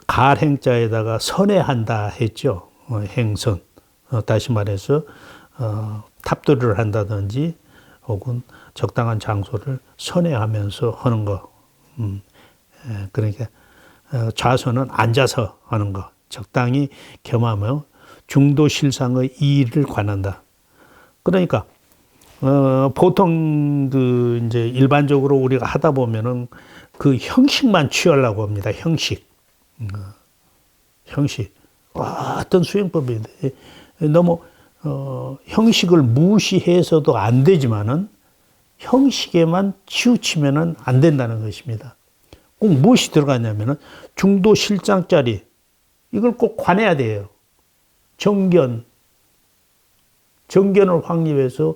S1: 갈행자에다가 선회한다 했죠. 행선 다시 말해서 탑도를 한다든지 혹은 적당한 장소를 선회하면서 하는 거. 그러니까 좌선은 앉아서 하는 거. 적당히 겸하며 중도실상의 이의를 관한다. 그러니까 보통 이제 일반적으로 우리가 하다 보면은 그 형식만 취하려고 합니다. 형식. 어떤 수행법인데 너무 형식을 무시해서도 안 되지만은 형식에만 치우치면은 안 된다는 것입니다. 꼭 무엇이 들어가냐면은 중도 실상짜리 이걸 꼭 관해야 돼요. 정견을 확립해서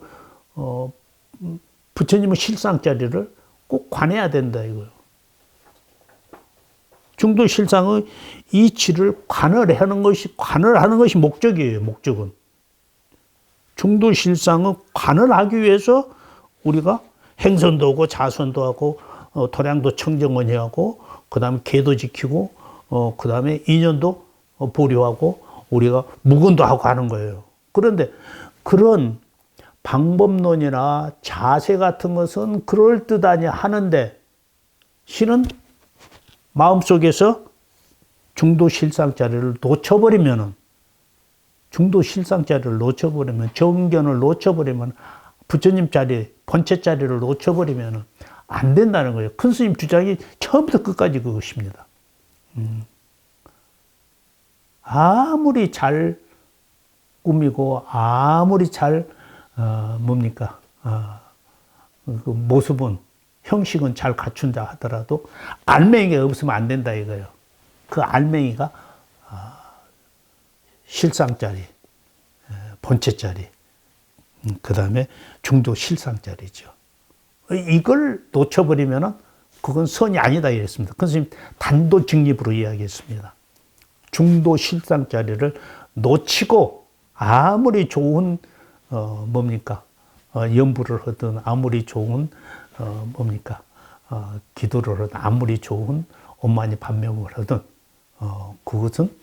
S1: 부처님의 실상짜리를 꼭 관해야 된다 이거예요. 중도 실상의 이치를 관할하는 것이 목적이에요. 목적은 중도 실상을 관할하기 위해서 우리가 행선도 하고 자선도 하고 도량도 청정원히 하고 그다음에 계도 지키고 그다음에 인연도 보류하고 우리가 묵은도 하고 하는 거예요. 그런데 그런 방법론이나 자세 같은 것은 그럴듯하니 하는데 실은 마음속에서 중도실상자리를 놓쳐버리면 정견을 놓쳐버리면 부처님 자리, 본체 자리를 놓쳐버리면 안 된다는 거예요. 큰 스님 주장이 처음부터 끝까지 그것입니다. 아무리 잘 꾸미고 아무리 잘 그 모습은 형식은 잘 갖춘다 하더라도 알맹이가 없으면 안 된다 이거예요. 그 알맹이가 실상자리, 본체자리, 그 다음에 중도 실상자리죠. 이걸 놓쳐버리면 그건 선이 아니다 이랬습니다. 그 선생님 단도직입으로 이야기했습니다. 중도 실상자리를 놓치고 아무리 좋은 연부를 하든 아무리 좋은 기도를 하든 아무리 좋은 엄마니 반명을 하든 그것은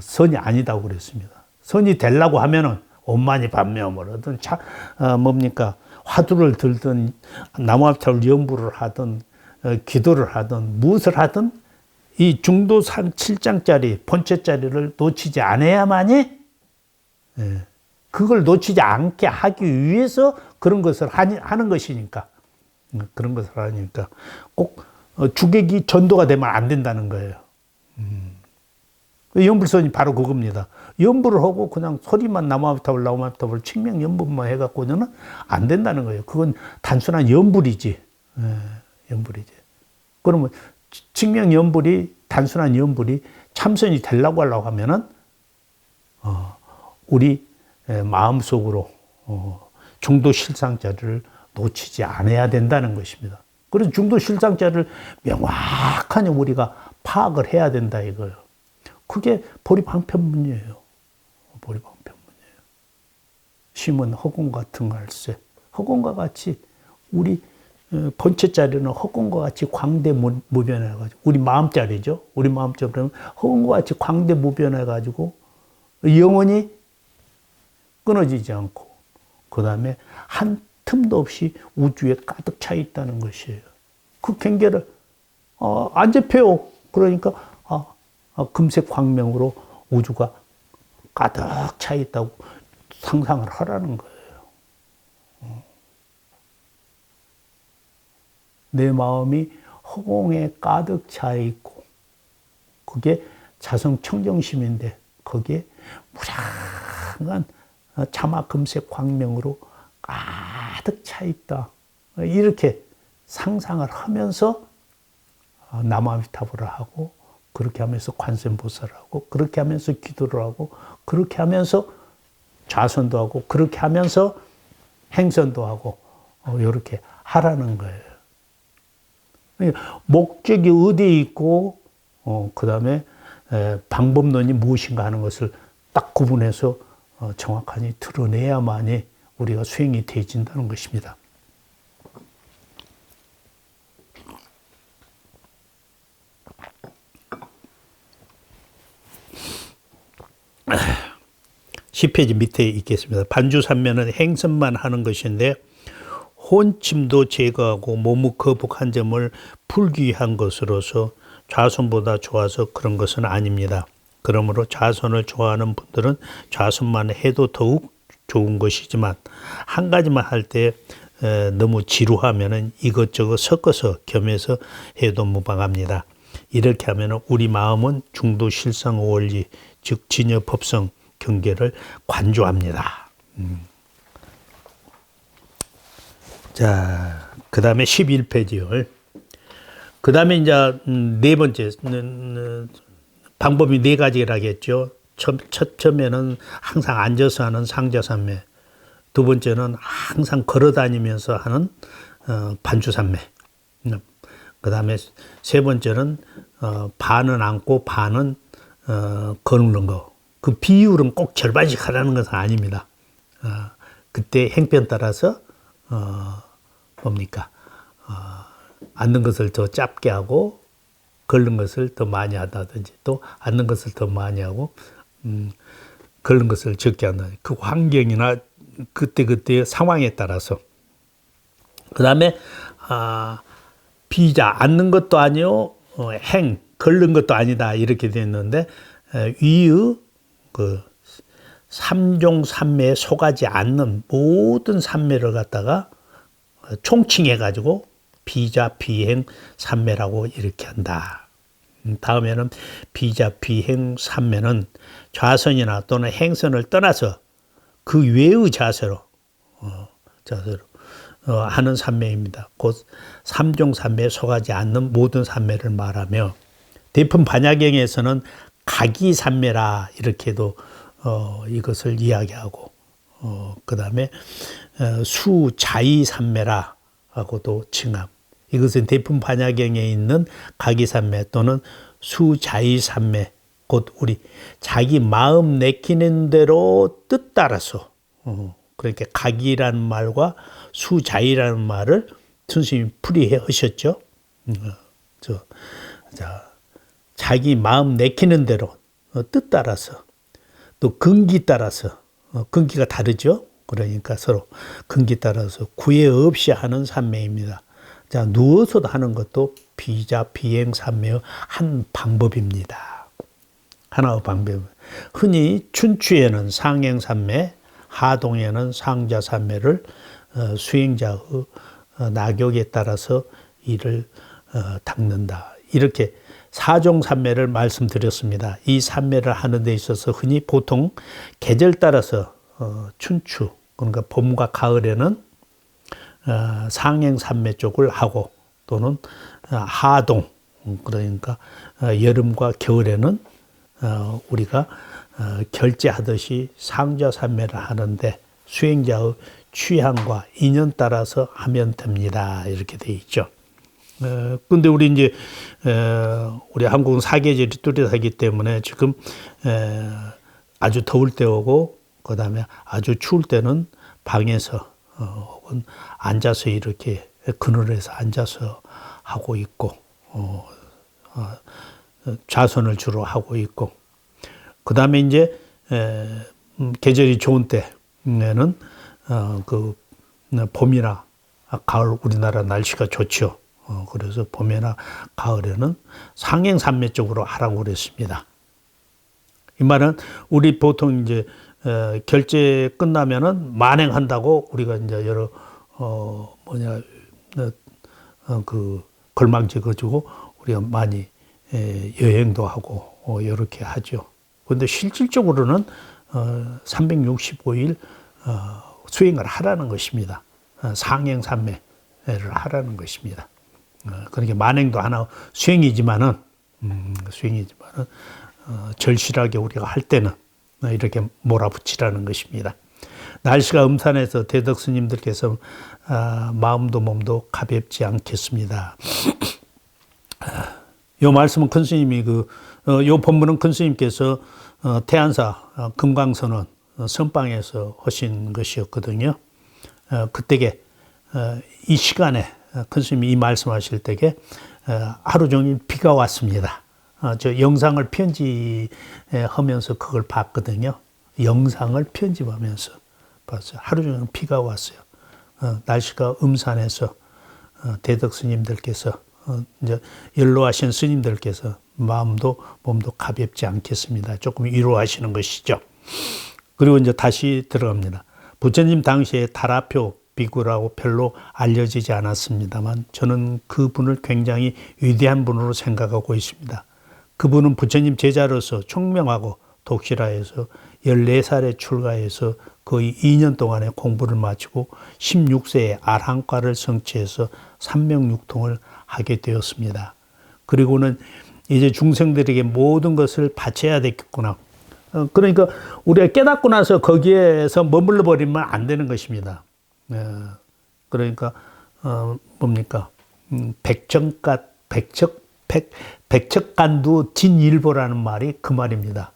S1: 선이 아니다고 그랬습니다. 선이 되려고 하면은 엄마니 반명을 하든 화두를 들든 나무합창을 연부를 하든 기도를 하든 무엇을 하든 이 중도 7장짜리 본체짜리를 놓치지 않아야만이 그걸 놓치지 않게 하기 위해서 그런 것을 하는 것이니까 그런 것을 하니까 꼭 주객이 전도가 되면 안 된다는 거예요. 연불선이 바로 그겁니다. 연부를 하고 그냥 소리만 나무합탑을 칭명연불만 해갖고는 안 된다는 거예요. 그건 단순한 연불이지. 연불이지. 그러면 칭명연불이 단순한 연불이 참선이 되려고 하려고 하면은 우리 마음속으로 중도 실상자를 놓치지 않아야 된다는 것입니다. 그래서 중도 실상자를 명확하게 우리가 파악을 해야 된다 이거예요. 그게 보리방편문이에요. 보리방편문이에요. 심은 허공 같은 갈새. 허공과 같이 우리 본체자리는 허공과 같이 광대무변해가지고 우리 마음자리죠. 우리 마음자리는 허공과 같이 광대무변해가지고 영원히 끊어지지 않고 그 다음에 한 틈도 없이 우주에 가득 차 있다는 것이에요. 그 경계를 안 잡혀요. 그러니까 금색 광명으로 우주가 가득 차 있다고 상상을 하라는 거예요. 내 마음이 허공에 가득 차 있고 그게 자성청정심인데 거기에 무량한 자마금색 광명으로 가득 차 있다. 이렇게 상상을 하면서 나무아미타불을 하고 그렇게 하면서 관세음보살을 하고 그렇게 하면서 기도를 하고 그렇게 하면서 좌선도 하고 그렇게 하면서 행선도 하고 이렇게 하라는 거예요. 목적이 어디에 있고 그 다음에 방법론이 무엇인가 하는 것을 딱 구분해서 정확하게 드러내야만이 우리가 수행이 되어진다는 것입니다. (10페이지) 밑에 있겠습니다. 반주삼면은 행선만 하는 것인데 혼침도 제거하고 몸의 거북한 점을 풀기 위한 것으로서 좌선보다 좋아서 그런 것은 아닙니다. 그러므로 좌선을 좋아하는 분들은 좌선만 해도 더욱 좋은 것이지만 한 가지만 할 때 너무 지루하면은 이것저것 섞어서 겸해서 해도 무방합니다. 이렇게 하면은 우리 마음은 중도 실상 원리 즉 진여 법성 경계를 관조합니다. 자, 그 다음에 11페이지요. 그 다음에 이제 네 번째 방법이 네 가지라겠죠. 처음에는 항상 앉아서 하는 상자산매, 두 번째는 항상 걸어다니면서 하는 반주산매, 그 다음에 세 번째는 반은 앉고 반은 걷는 거. 그 비율은 꼭 절반씩 하라는 것은 아닙니다. 그때 행편 따라서 앉는 것을 더 짧게 하고 걷는 것을 더 많이 한다든지 또 앉는 것을 더 많이 하고 걷는 것을 적게 한다든지 그 환경이나 그때 상황에 따라서. 그 다음에, 비자, 앉는 것도 아니요, 행, 걸는 것도 아니다. 이렇게 됐는데, 위의 그 삼종 삼매에 속하지 않는 모든 삼매를 갖다가 총칭해가지고 비자, 비행, 삼매라고 이렇게 한다. 다음에는 비자, 비행, 삼매는 좌선이나 또는 행선을 떠나서 그 외의 자세로 하는 삼매입니다. 곧 삼종 삼매에 속하지 않는 모든 삼매를 말하며 대품 반야경에서는 각이 삼매라 이렇게도 이것을 이야기하고 그 다음에 수자의 삼매라 하고도 칭함. 이것은 대품 반야경에 있는 각이 삼매 또는 수자의 삼매, 곧 우리 자기 마음 내키는 대로 뜻 따라서 그러니까 각이라는 말과 수자의라는 말을 선생님이 풀이해 하셨죠. 자기 마음 내키는 대로 뜻 따라서 또 근기 따라서 근기가 다르죠. 그러니까 서로 근기 따라서 구애 없이 하는 삼매입니다. 자, 누워서도 하는 것도 비자, 비행, 삼매의 한 방법입니다. 하나의 방법. 흔히 춘추에는 상행 삼매, 하동에는 상자 삼매를 수행자의 나격에 따라서 이를 닦는다. 이렇게 사종 삼매를 말씀드렸습니다. 이 삼매를 하는 데 있어서 흔히 보통 계절 따라서 춘추, 그러니까 봄과 가을에는 상행 삼매 쪽을 하고 또는 하동, 그러니까 여름과 겨울에는 우리가 결제하듯이 상자 삼매를 하는데 수행자의 취향과 인연 따라서 하면 됩니다. 이렇게 돼 있죠. 근데 우리 이제 우리 한국은 사계절이 뚜렷하기 때문에 지금 아주 더울 때 오고 그다음에 아주 추울 때는 방에서 혹은 앉아서 이렇게 그늘에서 앉아서 하고 있고 좌선을 주로 하고 있고 그다음에 이제 계절이 좋은 때에는 그 봄이나 가을 우리나라 날씨가 좋죠. 그래서 봄이나 가을에는 상행 삼매 쪽으로 하라고 그랬습니다. 이 말은 우리 보통 이제 결제 끝나면은 만행한다고 우리가 이제 여러 그 걸망지 가지고 우리가 많이 여행도 하고 이렇게 하죠. 그런데 실질적으로는 365일 수행을 하라는 것입니다. 상행 삼매를 하라는 것입니다. 그러니까 만행도 하나 수행이지만은 절실하게 우리가 할 때는 이렇게 몰아붙이라는 것입니다. 날씨가 음산해서 대덕 스님들께서 마음도 몸도 가볍지 않겠습니다. 요 말씀은 큰 스님이 요 본문은 큰 스님께서 태안사 금강선언 선방에서 하신 것이었거든요. 그때게 이 시간에 큰 스님이 이 말씀하실 때게 하루 종일 비가 왔습니다. 저 영상을 편집하면서 그걸 봤거든요. 영상을 편집하면서 봤어요. 하루 종일 비가 왔어요. 날씨가 음산해서 대덕 스님들께서 이제 연로하신 스님들께서 마음도 몸도 가볍지 않겠습니다. 조금 위로하시는 것이죠. 그리고 이제 다시 들어갑니다. 부처님 당시에 다라표 비구라고 별로 알려지지 않았습니다만 저는 그분을 굉장히 위대한 분으로 생각하고 있습니다. 그분은 부처님 제자로서 총명하고 독실하여서 14살에 출가해서 거의 2년 동안의 공부를 마치고 16세에 아랑과를 성취해서 삼명육통을 하게 되었습니다. 그리고는 이제 중생들에게 모든 것을 바쳐야 되겠구나. 그러니까 우리가 깨닫고 나서 거기에서 머물러 버리면 안 되는 것입니다. 그러니까 뭡니까? 백척간두 진일보라는 말이 그 말입니다.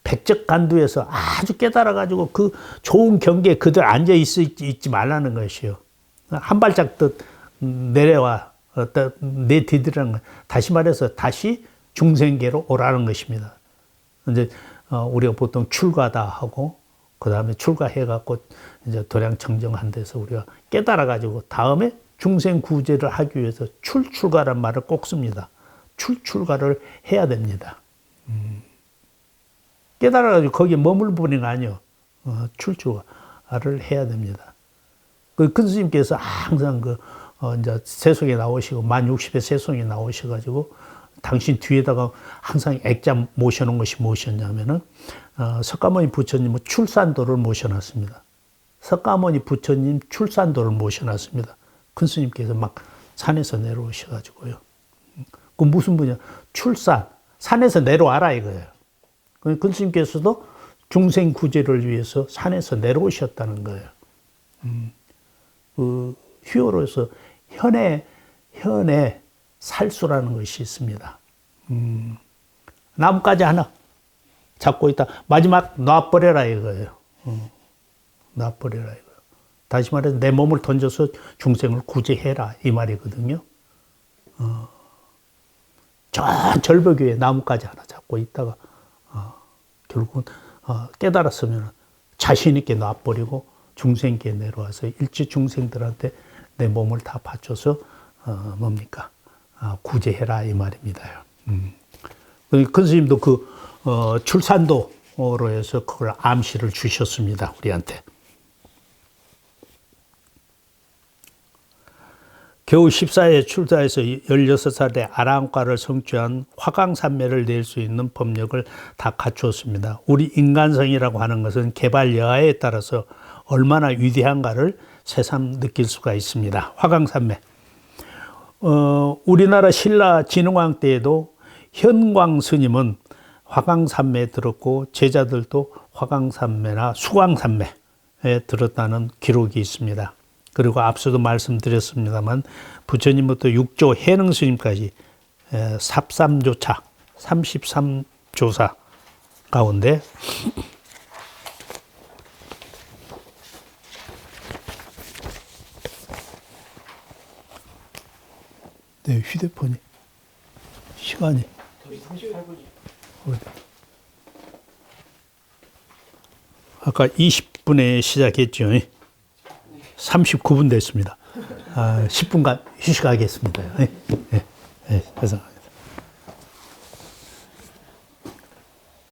S1: 백척간두에서 아주 깨달아가지고 그 좋은 경계에 그대로 앉아 있지 말라는 것이요. 한 발짝 더 내려와 내 뒤들라는 것. 다시 말해서 다시 중생계로 오라는 것입니다. 이제 우리가 보통 출가다 하고 그 다음에 출가해갖고 이제 도량청정한 데서 우리가 깨달아가지고 다음에 중생구제를 하기 위해서 출가란 말을 꼭 씁니다. 출가를 해야 됩니다. 깨달아가지고 거기에 머물러버리는 거 아니에요. 출가를 해야 됩니다. 그 큰 스님께서 항상 이제 세송에 나오시고, 만 60에 세송에 나오셔가지고, 당신 뒤에다가 항상 액자 모셔놓은 것이 무엇이었냐면은, 석가모니 부처님은 출산도를 모셔놨습니다. 석가모니 부처님 출산도를 모셔놨습니다. 큰 스님께서 막 산에서 내려오셔가지고요. 그 무슨 분이야? 출산. 산에서 내려와라 이거예요. 큰 스님께서도 중생 구제를 위해서 산에서 내려오셨다는 거예요. 그 휴어로서 현의 살수라는 것이 있습니다. 나뭇가지 하나 잡고 있다. 마지막 놔버려라 이거예요. 놔버려라 이거예요. 다시 말해서 내 몸을 던져서 중생을 구제해라 이 말이거든요. 저 절벽 위에 나뭇가지 하나 잡고 있다가 결국은 깨달았으면 자신 있게 놔버리고 중생께 내려와서 일체 중생들한테 내 몸을 다 바쳐서 뭡니까? 구제해라 이 말입니다. 큰 스님도 출산도로 해서 그걸 암시를 주셨습니다. 우리한테. 겨우 14에 출사해서 16살에 아랑과를 성취한 화강산매를 낼 수 있는 법력을 다 갖추었습니다. 우리 인간성이라고 하는 것은 개발 여하에 따라서 얼마나 위대한가를 새삼 느낄 수가 있습니다. 화강산매. 우리나라 신라 진흥왕 때에도 현광 스님은 화강산매에 들었고 제자들도 화강산매나 수광산매에 들었다는 기록이 있습니다. 그리고 앞서도 말씀드렸습니다만 부처님부터 6조 해능 스님까지 13조차, 33조사 가운데 내 휴대폰이 시간이 아까 20분에 시작했죠. 39분 됐습니다. 10분간 휴식하겠습니다. 네, 네, 네, 죄송합니다.